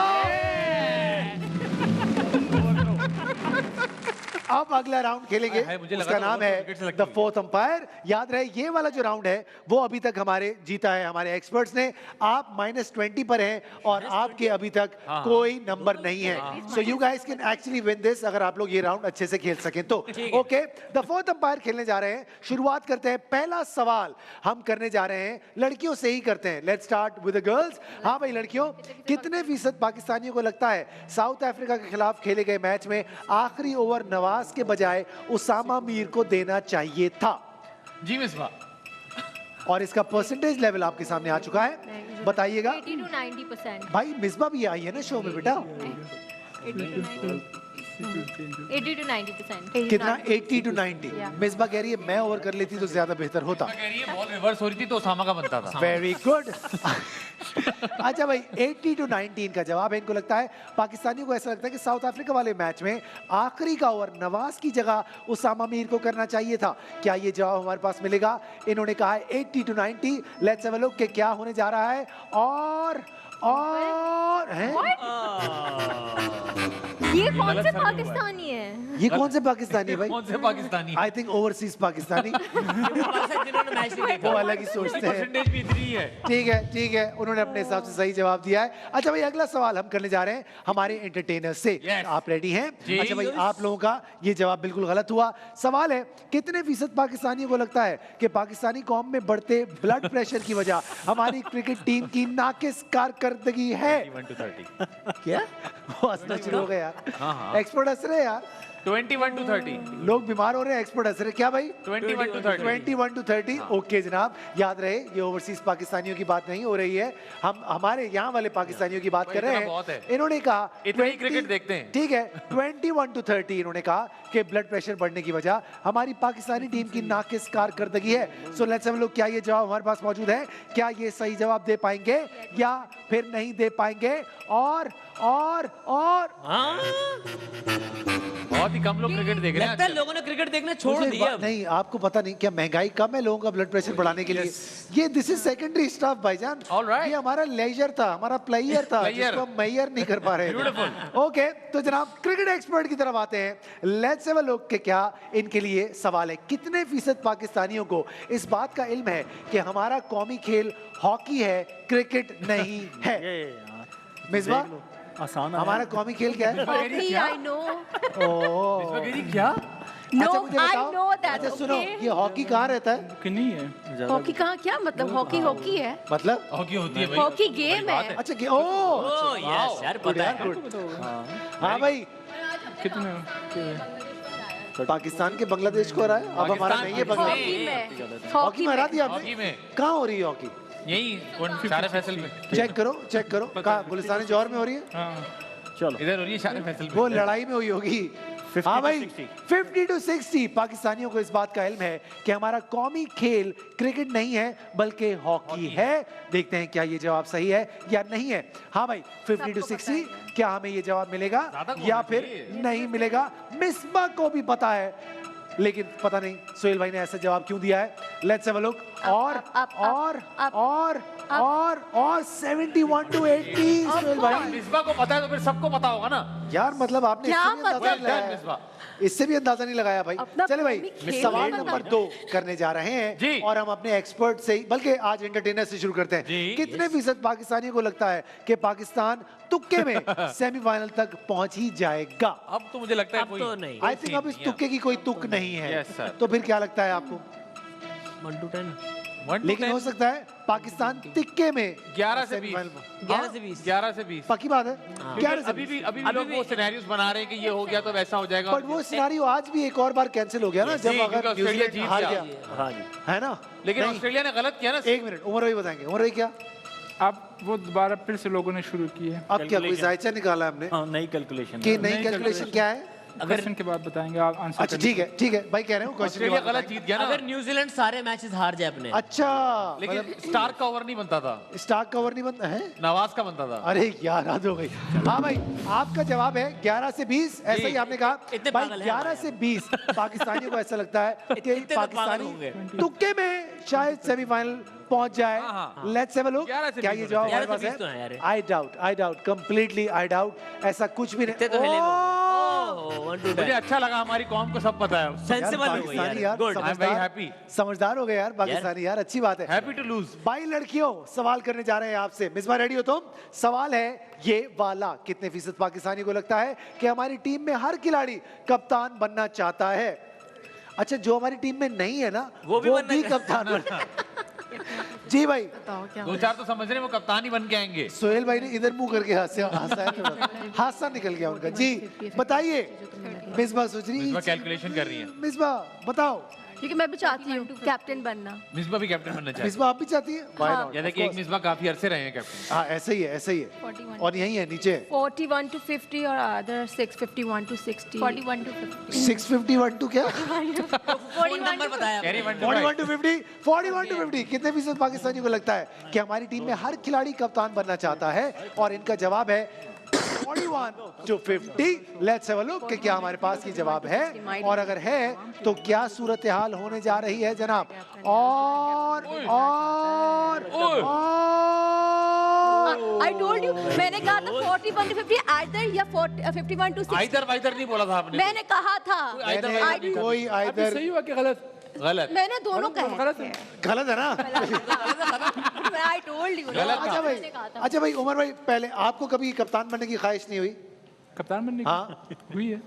अब अगला राउंड खेलेंगे हाय, मुझे लगा उसका था नाम वो है विकेट से लगती द है। Fourth umpire. याद रहे ये वाला जो राउंड है वो अभी तक हमारे जीता है हमारे एक्सपर्ट्स ने। आप -20 पर हैं और आपके अभी तक कोई नंबर नहीं है। So you guys can actually win this अगर आप लोग ये राउंड अच्छे से खेल सकें तो। ओके द फोर्थ अंपायर खेलने जा रहे हैं। शुरुआत करते हैं। पहला सवाल हम करने जा रहे हैं लड़कियों से ही करते हैं। Let's start with the girls. हाँ भाई लड़कियों कितने फीसद पाकिस्तानियों को लगता है साउथ अफ्रीका के खिलाफ खेले गए मैच में आखिरी ओवर नवाज के बजाय उसामा मीर को देना चाहिए था? जी मिसबा और इसका परसेंटेज लेवल आपके सामने आ चुका है बताइएगा। 80 to 90% भाई मिसबा भी आई है ना शो में बेटा। 80 to 90% कितना 80 to 90। Yeah. मिसबा कह रही है मैं ओवर कर लेती तो ज्यादा बेहतर होता। कह रही है बॉल रिवर्स हो रही थी तो ओसामा का बनता था वेरी गुड। अच्छा भाई 80 to 90 का जवाब है। इनको लगता है पाकिस्तानियों को ऐसा लगता है कि साउथ अफ्रीका वाले मैच में आखिरी का ओवर नवाज की जगह उसामा मीर को करना चाहिए था। क्या ये जवाब हमारे पास मिलेगा? इन्होंने कहा है 80 to 90। Let's have a look कि क्या होने जा रहा है। और हैं? ये कौन गलत से सर्वे हुआ है। पाकिस्तानी है ये कौन से पाकिस्तानी है भाई? कौन से Pakistani I think overseas Pakistani जिन्होंने मैच नहीं देखा वो अलग ही सोचते हैं। परसेंटेज भी इतनी ही है ठीक है उन्होंने अपने हिसाब से सही जवाब दिया है। अच्छा भाई अगला सवाल हम करने जा रहे हैं हमारे एंटरटेनर से। Yes. आप रेडी हैं? जी। अच्छा भाई आप लोगों का ये जवाब बिल्कुल गलत हुआ। सवाल है कितने फीसद पाकिस्तानियों को लगता है कि पाकिस्तानी कौम में बढ़ते ब्लड प्रेशर की वजह हमारी क्रिकेट टीम की नाकिस कारकर्दगी है? 1 to 30 क्या वो हंसना शुरू हो गया यार। हाँ। एक्सपर्ट हंस रहे हैं यार। 21 to 30 लोग बीमार हो रहे हैं, एक्सपर्ट हंस रहे हैं। क्या भाई? 21 to 30 21 to 30। ओके जनाब, याद रहे ये ओवरसीज पाकिस्तानियों की बात नहीं हो रही है, हम हमारे यहाँ वाले पाकिस्तानियों की बात कर रहे इतना बहुत हैं। है। इन्होंने कहा इतने ही 20 क्रिकेट देखते हैं। ठीक है, 21 to 30 इन्होंने कहा कि ब्लड प्रेशर बढ़ने की वजह हमारी पाकिस्तानी टीम की नाकिस कारकर्दगी है। सो लेट्स हम लोग, क्या ये जवाब हमारे पास मौजूद है? क्या ये सही जवाब दे पाएंगे या फिर नहीं दे पाएंगे? और बहुत ही कम लोग क्रिकेट देख रहे हैं लगता है आजकल। लोगों ने क्रिकेट देखना छोड़ मुझे दिया अब। नहीं, आपको पता नहीं क्या महंगाई कम है लोगों का ब्लड प्रेशर बढ़ाने के लिए? ये दिस इज सेकेंडरी स्टाफ भाईजान। All right. ये हमारा लेजर था, हमारा प्लेयर था Player. जिसको हम मेयर नहीं कर पा रहे थे। ओके, तो जनाब क्रिकेट एक्सपर्ट की तरफ आते हैं। लेट्स हैव अ लुक कि क्या इनके लिए सवाल है। कितने फीसद पाकिस्तानियों को इस बात का इल्म है कि हमारा कौमी खेल हॉकी है, क्रिकेट नहीं है? ये यार, मिसबा, देख लो, आसान है। हमारा कौमी खेल क्या है? Hockey, I know. ओह, क्या? No, अच्छा मुझे I बताओ, know that, अच्छा सुनो, okay? ये हॉकी कहाँ रहता है? कि नहीं है। हॉकी कहाँ, क्या मतलब हॉकी हॉकी है? मतलब हॉकी होती है भाई। हॉकी गेम है। अच्छा कि ओह, ओह यस यार, गुड पता यार, है। गुड। हाँ भाई, कितने पाकिस्तान के बांग्लादेश को हरा है, अब हमारा नहीं है बांग्लादेश। हॉकी में हॉकी हॉकी में हरा दिया हॉकी आपने? में कहाँ हो रही है हॉकी? यही शारे फैसल में। चेक करो कहाँ? गुलिस्तान जौहर में हो रही है? हाँ चलो इधर हो रही है शारे फैसल में। वो लड़ाई में हुई होगी। 50 हाँ to भाई, 60 50 to 60 पाकिस्तानियों को इस बात का इल्म है कि हमारा कौमी खेल क्रिकेट नहीं है बल्कि हॉकी है। देखते हैं क्या ये जवाब सही है या नहीं है। हाँ भाई, 50 to 60 क्या हमें ये जवाब मिलेगा ज्यादा को या होना फिर चाहिए। नहीं मिलेगा? मिसबा को भी पता है, लेकिन पता नहीं सोहेल भाई ने ऐसा जवाब क्यों दिया है। Let's have a look. और 71 to 80 सोहेल भाई। मिसबा को पता है तो फिर सबको पता होगा ना। यार मतलब आपने क्या इससे भी अंदाजा मतलब? नहीं लगाया। मिसबा। इससे भी अंदाजा नहीं लगाया भाई। अपना चले भाई, कौमी खेल सवाल है। नंबर 2 करने जा रहे हैं जी। और हम अपने एक्सपर्ट से ही, बल्कि आज एंटरटेनर से शुरू करते हैं। जी। कितने फीसद पाकिस्तानियों को लगता है कि पाकिस्तान तुक्के में सेमीफाइनल तक पहुंच ही जाएगा? अब तो मुझे लगता है अब कोई तो नहीं। आई थिंक अब इस तुक्के की कोई तुक नहीं है। Yes, sir. तो फिर क्या लगता है आपको? 1 to 10 लेकिन हो सकता है पाकिस्तान तिक्के में 11 से 20 सेमीफाइनल में। 11 से 20 11 से 20। पक्की बात है। क्या अभी भी लोग वो सिनेरियोस बना रहे हैं कि ये हो गया तो वैसा हो जाएगा। बट वो सिनारियो आज भी एक और बार कैंसिल हो गया ना, जब जी, अगर क्योंकि ऑस्ट्रेलिया न्यूजीलैंड जीत हार गया। गया, हाँ जी, है ना? लेकिन नहीं। ऑस्ट्रेलिया ने गलत किया ना। एक मिनट, उमर भाई बताएंगे। उमर भाई क्या? अब वो दोबारा फिर से लोगों ने शुरू की है। अब क्या कोई जायचा निकाला है हमने हाँ नई कैलकुलेशन कि नई नई कैलकुलेशन क्या है? क्वेश्चन के बाद बताएंगे, आप आंसर अच्छा ठीक है भाई, कह रहे हो क्वेश्चन ऑस्ट्रेलिया गलत जीत गया ना। अगर न्यूजीलैंड सारे मैचेस हार जाए अपने, अच्छा, लेकिन स्टार का ओवर नहीं बनता था, स्टार्क कवर नहीं बनता है? नवाज का बनता था। अरे यार हद हो गई। हाँ भाई, आपका जवाब है 11 से 20। ऐसा ही आपने कहा इतने भाई। पागल हैं 11 से 20 पाकिस्तानियों को ऐसा लगता है कि इतने तो पागल पाकिस्तानी होंगे। तुक्के में शायद सेमीफाइनल पहुंच जाए। हाँ। Let's have a look. 11 से क्या 20 ये जवाब हमारे 11 से पास 20 तो है यार। है? I doubt completely I doubt. ऐसा कुछ भी इतने नहीं। तो हिले ओह! ओह 1 to मुझे 10 अच्छा लगा, हमारी कौम को सब पता है। सेंसिबल हो गई पाकिस्तानी यार, good. I am very happy. समझदार हो गए यार पाकिस्तानी यार, अच्छी बात है। Happy to lose. भाई लड़कियों, सवाल करने जा रहे हैं आपसे। मिसबा रेडी हो तुम? सवाल है ये वाला। कितने फीसद पाकिस्तानी को लगता है कि हमारी टीम में हर खिलाड़ी कप्तान बनना चाहता है? अच्छा, जो हमारी टीम में नहीं है ना, वो भी बनना चाहता है। कप्तान बनना। जी भाई, बताओ क्या दो चार तो समझ रहे हैं वो कप्तान ही बन के आएंगे। सोहेल भाई ने इधर मुंह करके हंसा है थोड़ा, हादसा निकल गया उनका। जी बताइए। मिसबा सोच रही मिसबा कैलकुलेशन कर रही है। मिसबा बताओ। क्योंकि मैं भी चाहती हूँ कैप्टन बनना। मिसबा भी कैप्टन बनना चाहिए। मिसबा आप भी चाहती है? Why not? यानी कि एक मिसबा काफी अरसे रहे हैं कैप्टन। हाँ ऐसे ही है, ऐसे ही है। 41 और यही है नीचे 41 to 50 और अदर 651 to 60। 41 to 50 651 टू क्या? फोन नंबर बताया कैरी आपने। 41 to 50 41 to 50 कितने फीसद पाकिस्तानी को लगता है कि हमारी टीम में हर खिलाड़ी कप्तान बनना चाहता है? और इनका जवाब है 41 to 50। Let's have a look कि क्या हमारे पास ये जवाब है, और अगर है तो क्या सूरत हाल होने जा रही है जनाब? और आई टोल्ड यू, मैंने कहा था 41 to 50 आइदर या 51 to 60। आइदर वाइदर नहीं बोला था आपने। मैंने कहा था। आइदर मैंने वाइदर नहीं कोई अभी आइदर सही हुआ कि गलत? गलत। मैंने दोनों कहे। गलत है। गलत है ना? I told you. गलत अच्छा भाई, अच्छा भाई उमर भाई, पहले आपको कभी कप्तान बनने की ख्वाहिश नहीं हुई? कप्तान बनने हाँ। की हुई है।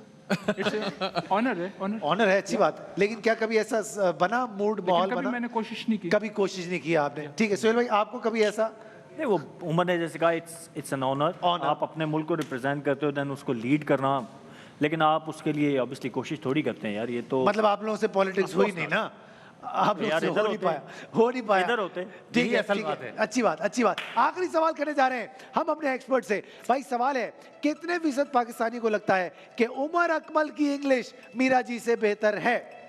इट्स ऑनर है, ऑनर। ऑनर है, अच्छी बात। लेकिन क्या कभी ऐसा बना मूड माहौल कभी बना? मैंने कोशिश नहीं की। कभी कोशिश नहीं किया आपने? ठीक है सोहेल भाई, आपको कभी ऐसा? नहीं वो उमर ने जैसे कहा इट्स एन ऑनर। Honor. आप अपने मुल्क को रिप्रेजेंट करते हो, देन उसको लीड करना। लेकिन आप उसके लिए ऑब्वियसली कोशिश थोड़ी करते हैं यार, ये तो मतलब आप लोगों से पॉलिटिक्स हुई नहीं ना, आप लोग यार से इधर हो नहीं होते, पाया, हो नहीं पाया। इधर होते। ठीक यही है, असल ठीक बात है, है। अच्छी बात, अच्छी बात। आखिरी सवाल करने जा रहे हैं हम अपने एक्सपर्ट से। भाई सवाल है, कितने फीसद पाकिस्तानी को लगता है कि उमर अकमल की इंग्लिश मीरा जी से बेहतर है?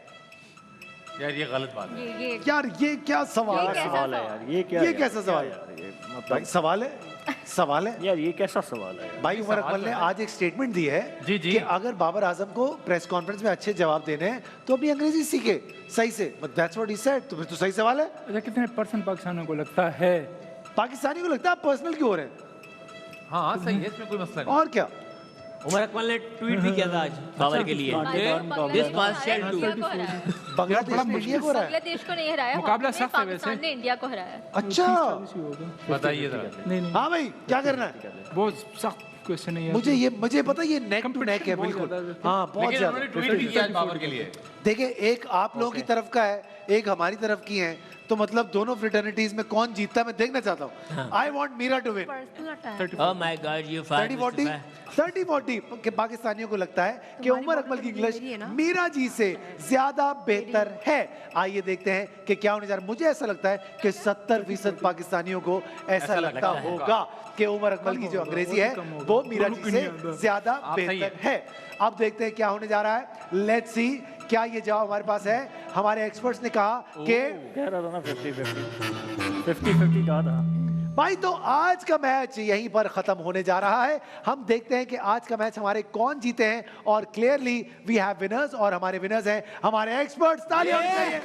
यार ये गलत बात है। ये यार ये क्या सवाल ये है? कैसा सवाल है सवाल? यार, ये क्या ये है यार? कैसा सवाल? क्या यार, ये भाई मतलब सवाल है, सवाल है। यार ये कैसा सवाल है? भाई उमर अकमल ने आज एक स्टेटमेंट दी है जी, जी। कि अगर बाबर आजम को प्रेस कॉन्फ्रेंस में अच्छे जवाब देने हैं तो अपनी अंग्रेजी सीखे सही से। That's what he said. तो फिर तो सही सवाल है। अच्छा, कितने % पाकिस्तानियों को लगता है? पाकिस्तानी को लगता है आप पर्सनल क्यों हो रहे हैं? हाँ सही है, इसमें कोई मसला नहीं। और क्या? उमर अकमल ने ट्वीट भी किया था आज बाबर के लिए। This partial too. बांग्लादेश ने इंडिया को हराया। बांग्लादेश को नहीं हराया, मुकाबला वहाँ पे सख्त है वैसे। पाकिस्तान ने इंडिया को हराया। अच्छा, बताइए जरा। नहीं नहीं, हाँ भाई क्या करना है? बहुत सख्त क्वेश्चन नहीं है। मुझे पता है, ये नेक टू नेक है बहुत बिल्कुल। ज्यादा। हाँ बहुत लेकिन उन्होंने ज्यादा। ट्वीट भी किया आज बाबर के लिए। देखिए, एक आप लोगों की तरफ का है, एक हमारी तरफ की है, तो मतलब दोनों फ्रेटर्निटीज में कौन जीतता है मैं देखना चाहता हूँ। I want Meera to win. Oh my God, you fired 30-40 Mustafa. 30-40 के पाकिस्तानियों को लगता है कि उमर अकमल की इंग्लिश मीरा जी से ज्यादा बेहतर है। आइए देखते हैं कि क्या होने जा रहा है। मुझे ऐसा लगता है कि 70% पाकिस्तानियों को ऐसा लगता होगा कि उमर अकमल की जो अंग्रेजी है वो मीरा जी से ज्यादा आप सही बेहतर है। अब देखते हैं क्या होने जा रहा है। लेट्स सी क्या ये जवाब हमारे पास है। हमारे एक्सपर्ट्स ने कहा कि कह रहा था ना 50-50 कहा था। भाई तो आज का मैच यहीं पर खत्म होने जा रहा है। हम देखते हैं कि आज का मैच हमारे कौन जीते हैं और क्लियरली वी हैव विनर्स और हमारे विनर्स हैं हमारे एक्सपर्ट्स। तालियां होनी चाहिए।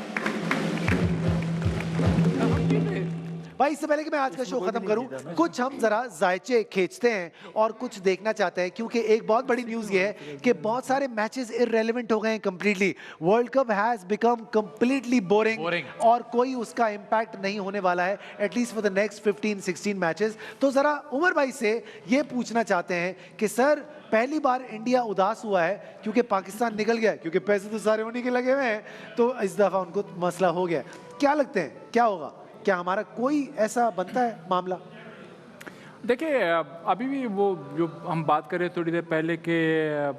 भाई इससे पहले कि मैं आज का शो खत्म करूं, कुछ हम जरा जायचे खींचते हैं और कुछ देखना चाहते हैं, क्योंकि एक बहुत बड़ी न्यूज़ ये है कि बहुत सारे मैचेस इररेलेवेंट हो गए हैं completely. World cup has become completely boring और कोई उसका इम्पैक्ट नहीं होने वाला है at least for the next 15-16 matches. तो जरा उमर भाई से ये पूछना चाहते हैं कि सर, पहली बार इंडिया उदास हुआ है क्योंकि पाकिस्तान निकल गया, क्योंकि पैसे तो सारे उन्हीं के लगे हुए हैं, तो इस दफा उनको मसला हो गया। क्या लगते हैं क्या होगा? क्या हमारा कोई ऐसा बनता है मामला? देखिए, अभी भी वो जो हम बात कर रहे थोड़ी देर पहले के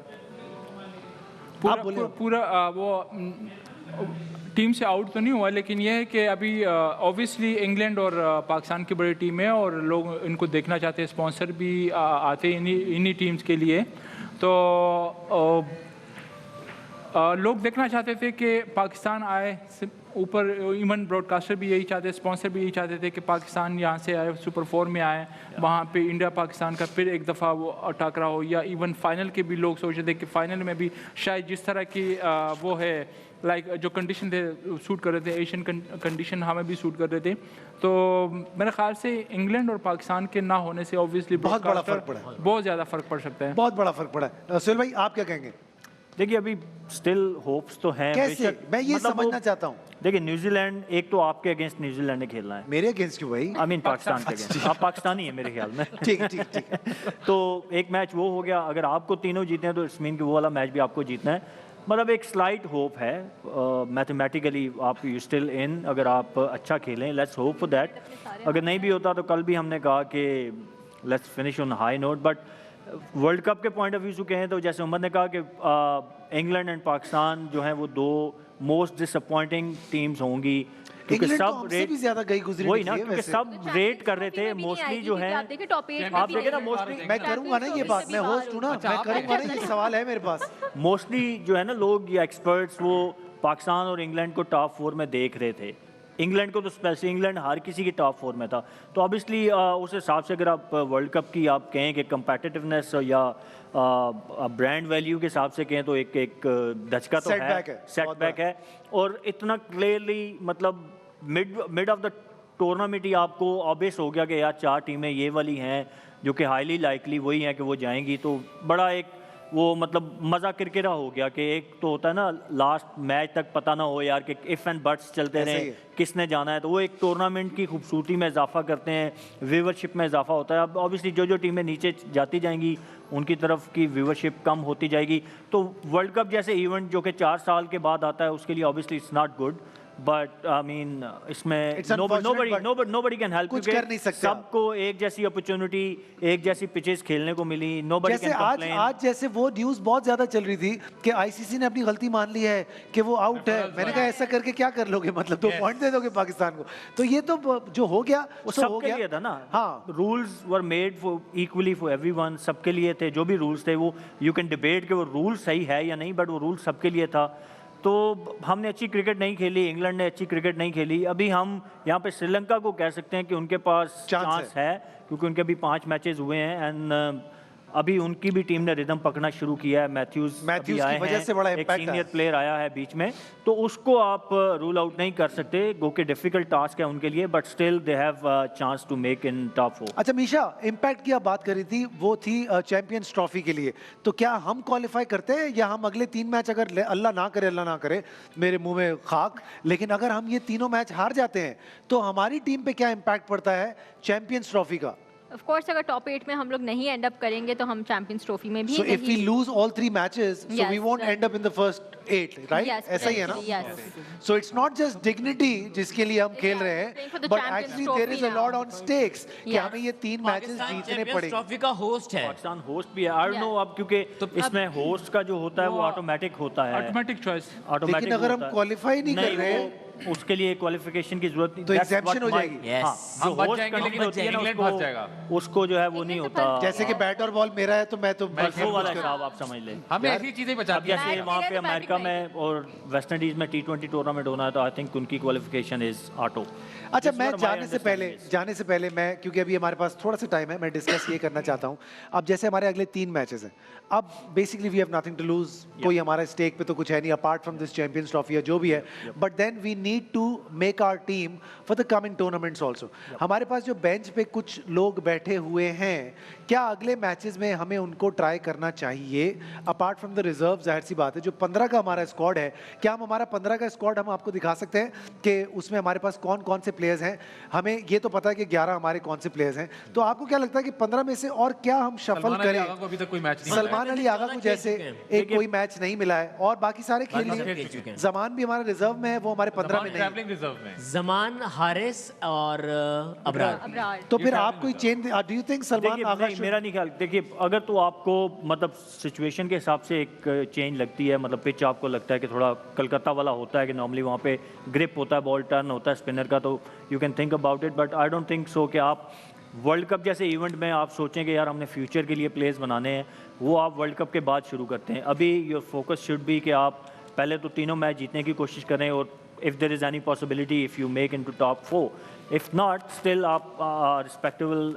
पूरा वो टीम से आउट तो नहीं हुआ, लेकिन यह है कि अभी ऑब्वियसली इंग्लैंड और पाकिस्तान की बड़ी टीम है और लोग इनको देखना चाहते हैं। स्पॉन्सर भी आते हैं इन्हीं टीम्स के लिए। तो लोग देखना चाहते थे कि पाकिस्तान आए ऊपर। इवन ब्रॉडकास्टर भी यही चाहते, स्पॉन्सर भी यही चाहते थे कि पाकिस्तान यहाँ से आए, सुपर 4 में आए, वहाँ पे इंडिया पाकिस्तान का फिर एक दफ़ा वो टकरा हो। या इवन फाइनल के भी लोग सोच रहे थे कि फाइनल में भी शायद जिस तरह की वो है लाइक जो कंडीशन थे सूट कर रहे थे, एशियन कंडीशन हमें भी सूट कर रहे थे। तो मेरे ख्याल से इंग्लैंड और पाकिस्तान के ना होने से ऑब्वियसली बहुत बड़ा फर्क पड़ा है। बहुत ज़्यादा फ़र्क पड़ सकता है। बहुत बड़ा फर्क पड़ा है। सुहेल भाई आप क्या कहेंगे? देखिए, अभी स्टिल होप्स तो हैं। कैसे? मैं ये मतलब समझना चाहता हूँ। देखिए, न्यूजीलैंड, एक तो आपके अगेंस्ट न्यूजीलैंड ने खेलना है। मेरे अगेंस्ट क्यों भाई? आई मीन पाकिस्तान के अगेंस्ट। आप पाकिस्तानी है मेरे ख्याल में। ठीक ठीक ठीक। तो एक मैच वो हो गया। अगर आपको तीनों जीते हैं तो इट्स मीन कि वो वाला मैच भी आपको जीतना है। मतलब एक स्लाइट होप है। मैथमेटिकली आप यू स्टिल इन, अगर आप अच्छा खेलें, लेट्स होप फॉर दैट। अगर नहीं भी होता तो कल भी हमने कहा कि let's finish on high note. But world cup के पॉइंट ऑफ व्यू से कहें तो जैसे उमर ने कहा कि इंग्लैंड एंड पाकिस्तान जो हैं वो दो मोस्ट डिसअपॉइंटिंग टीम्स होंगी, क्योंकि सब रेट भी ज्यादा गई गुजरी वही ना, क्योंकि सब रेट कर रहे थे मोस्टली जो है। आप देखें टॉप 8 आप देखें ना मोस्टली, मैं करूंगा ना ये बात, मैं होस्ट हूँ ना, मैं करूंगा ना, ये सवाल है मेरे पास। मोस्टली जो है ना लोग या एक्सपर्ट्स वो पाकिस्तान और इंग्लैंड को टॉप 4 में देख रहे थे। इंग्लैंड को तो स्पेशली, इंग्लैंड हर किसी की टॉप 4 में था। तो ऑब्वियसली उस हिसाब से अगर आप वर्ल्ड कप की आप कहें कि कंपेटिटिवनेस या ब्रांड वैल्यू के हिसाब से कहें तो एक धचका तो है, सेटबैक है। और इतना क्लियरली मतलब मिड ऑफ द टूर्नामेंट ही आपको ऑब्वियस हो गया कि यार 4 टीमें ये वाली हैं जो कि हाईली लाइकली वही हैं कि वो जाएंगी। तो बड़ा एक वो मतलब मज़ा किरकिरा हो गया कि एक तो होता है ना लास्ट मैच तक पता ना हो यार कि इफ़ एंड बट्स चलते रहे किसने जाना है। तो वो एक टूर्नामेंट की खूबसूरती में इजाफा करते हैं, व्यूवरशिप में इजाफा होता है। अब ऑब्वियसली जो टीमें नीचे जाती जाएंगी उनकी तरफ की व्यूवरशिप कम होती जाएगी। तो वर्ल्ड कप जैसे इवेंट जो कि 4 साल के बाद आता है उसके लिए obviously it's not good. But I mean इसमें It's unfortunate, but nobody can help, कुछ क्योंकि कर नहीं सकते आप। सबको एक जैसी अपॉर्चुनिटी, एक जैसी पिचेस खेलने को मिली, nobody जैसे can complain. आज जैसे वो न्यूज बहुत ज्यादा चल रही थी कि आईसीसी ने अपनी गलती मान ली है कि वो आउट है। मैंने कहा ऐसा करके क्या कर लोगे, मतलब 2 पॉइंट दे दोगे पाकिस्तान को? तो ये तो जो हो गया वो सो हो सबके गया। लिए था ना। हाँ, rules were made for equally for everyone, सबके लिए थे। जो भी रूल्स थे वो यू कैन डिबेट कि वो रूल सही है या नहीं, बट वो रूल सबके लिए था। तो हमने अच्छी क्रिकेट नहीं खेली, इंग्लैंड ने अच्छी क्रिकेट नहीं खेली। अभी हम यहाँ पे श्रीलंका को कह सकते हैं कि उनके पास चांस चांस है, क्योंकि उनके अभी 5 मैचेस हुए हैं एंड अभी उनकी भी टीम ने रिदम पकड़ना शुरू किया है। मैथ्यूज मैथ्यूज अभी की आए वजह हैं, से बड़ा एक impact सीनियर आया। प्लेयर आया है बीच में, तो उसको आप रूल आउट नहीं कर सकते। गो के डिफिकल्ट टास्क है उनके लिए, but still they have chance to make in top 4। अच्छा मीशा, इम्पैक्ट की आप बात करी थी, वो थी चैंपियंस ट्रॉफी के लिए। तो क्या हम क्वालिफाई करते हैं या हम अगले 3 मैच, अगर अल्लाह ना करे मेरे मुंह में खाक, लेकिन अगर हम ये तीनों मैच हार जाते हैं तो हमारी टीम पे क्या इम्पैक्ट पड़ता है चैंपियंस ट्रॉफी का? ऑफ कोर्स अगर टॉप 8 में हम लोग नहीं एंड अप करेंगे तो हम चैंपियंस ट्रॉफी में भी So if we नहीं। lose all 3 matches, so we Yes, won't right. end up in the first 8, right? Yes, ऐसा ही है ना? yes. So it's not just dignity जिसके लिए हम खेल रहे playing for हैं, the but Champions actually Trophy there is a now. lot on stakes कि Yes. हमें ये 3 मैचेस पाकिस्तान जीतने चैंपियंस पड़ेंगे। ट्रॉफी का होस्ट है। पाकिस्तान होस्ट भी है। I don't know Yeah. अब, क्योंकि इसमें होस्ट का जो होता है वो ऑटोमेटिक होता है। Automatic choice. ऑटोमेटिक लेकिन अगर होता हम है। क्वालिफाई नहीं कर रहे वो उसके लिए क्वालिफिकेशन की जरूरत नहीं। तो That's exemption what हो my- जाएगी। Yes. हाँ, हम जो बच host जाएंगे, country लेकिन होती है ना, इंग्लैंड उसको- फंस जाएगा। उसको जो है वो नहीं इंग्लैंड तो होता। फंस जैसे कि बैट और बॉल मेरा है तो मैं तो बस वो वाला कुछ कर- हिसाब आप समझ लें। हमें यार, ऐसी चीजें अब बचाती हैं। जैसे Bat वहाँ पे मेरा तो अमेरिका batting में और वेस्ट इंडीज में T20 टूर्नामेंट होना है, तो आई थिंक उनकी क्वालिफिकेशन इज ऑटो। अच्छा, This मैं is what my जाने से पहले मैं, क्योंकि अभी हमारे पास थोड़ा सा टाइम है, मैं डिस्कस ये करना चाहता हूँ। अब जैसे हमारे अगले 3 मैचेस हैं, अब basically we have nothing to lose, कोई हमारा स्टेक पे तो कुछ है नहीं apart from this Champions Trophy या जो भी है, but then we need to make our team for the coming tournaments also. हमारे पास जो बेंच पे कुछ लोग बैठे हुए हैं, क्या अगले मैचेस में हमें उनको ट्राई करना चाहिए अपार्ट फ्रॉम द रिजर्व? जाहिर सी बात है, जो 15 का हमारा स्क्वाड है, क्या हम हमारा 15 का स्क्वाड हम आपको दिखा सकते हैं कि उसमें हमारे पास कौन कौन से प्लेयर्स हैं? हमें ये तो पता है कि 11 हमारे कौन से प्लेयर्स हैं, तो आपको क्या लगता है कि 15 में से और क्या हम शफल सलमान अली करें? आगा को अभी तक कोई मैच नहीं सलमान अली आगा को जैसे एक कोई मैच नहीं मिला है और बाकी सारे खेल बाकी लिए। खेल चुके हैं। जमान भी हमारा रिजर्व में है, वो हमारे 15 में नहीं। ट्रैवलिंग रिजर्व में। जमान, हारिस और अबरार। अब्रार। तो फिर आप कोई change, do you think Salman देखिए, आगा नहीं, मेरा नहीं ख्याल। देखिए, अगर तो आपको मतलब सिचुएशन के हिसाब से एक चेंज लगती है, मतलब पिच आपको लगता है कि थोड़ा कलकत्ता वाला होता है कि नॉर्मली वहाँ पे ग्रिप होता है, बॉल टर्न होता है स्पिनर का, तो you can think about it, but I don't think so कि आप वर्ल्ड कप जैसे इवेंट में आप सोचें कि यार हमने फ्यूचर के लिए प्लेयर्स बनाने हैं, वो आप वर्ल्ड कप के बाद शुरू करते हैं। अभी योर फोकस शुड बी कि आप पहले तो तीनों मैच जीतने की कोशिश करें, और if there is any possibility if you make in to top 4, if not still आप रिस्पेक्टेबल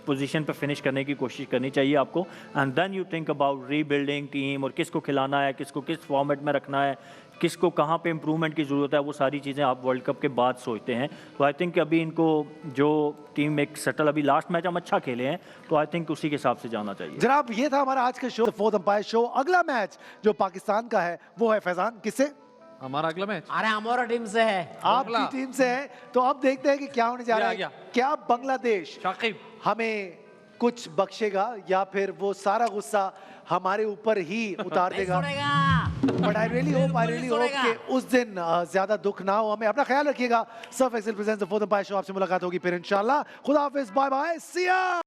पोजीशन पे फिनिश करने की कोशिश करनी चाहिए आपको। And then you think about rebuilding team, और किसको खिलाना है, किसको किस फॉर्मेट में रखना है, किसको कहाँ पे इम्प्रूवमेंट की ज़रूरत है, वो सारी चीज़ें आप वर्ल्ड कप के बाद सोचते हैं। तो आई थिंक अभी इनको जो टीम एक सेटल, अभी लास्ट मैच हम अच्छा खेले हैं, तो आई थिंक उसी के हिसाब से जाना चाहिए। जनाब, ये था हमारा आज का शो, फोर्थ अंपायर शो। अगला मैच जो पाकिस्तान का है वो है फैजान, किससे? हमारा अगला मैच अरे हमारा टीम से है। आपकी टीम से है। तो अब देखते हैं कि क्या होने जा रहा ये आ है। क्या बांग्लादेश शाकिब हमें कुछ बख्शेगा या फिर वो सारा गुस्सा हमारे ऊपर ही उतार देगा? बट आई रियली होप कि उस दिन ज्यादा दुख ना हो हमें। अपना ख्याल रखिएगा। Surf Excel presents the fourth umpire show. आपसे मुलाकात होगी फिर इंशाल्लाह। खुदा हाफिज, बाय बाय, सी या।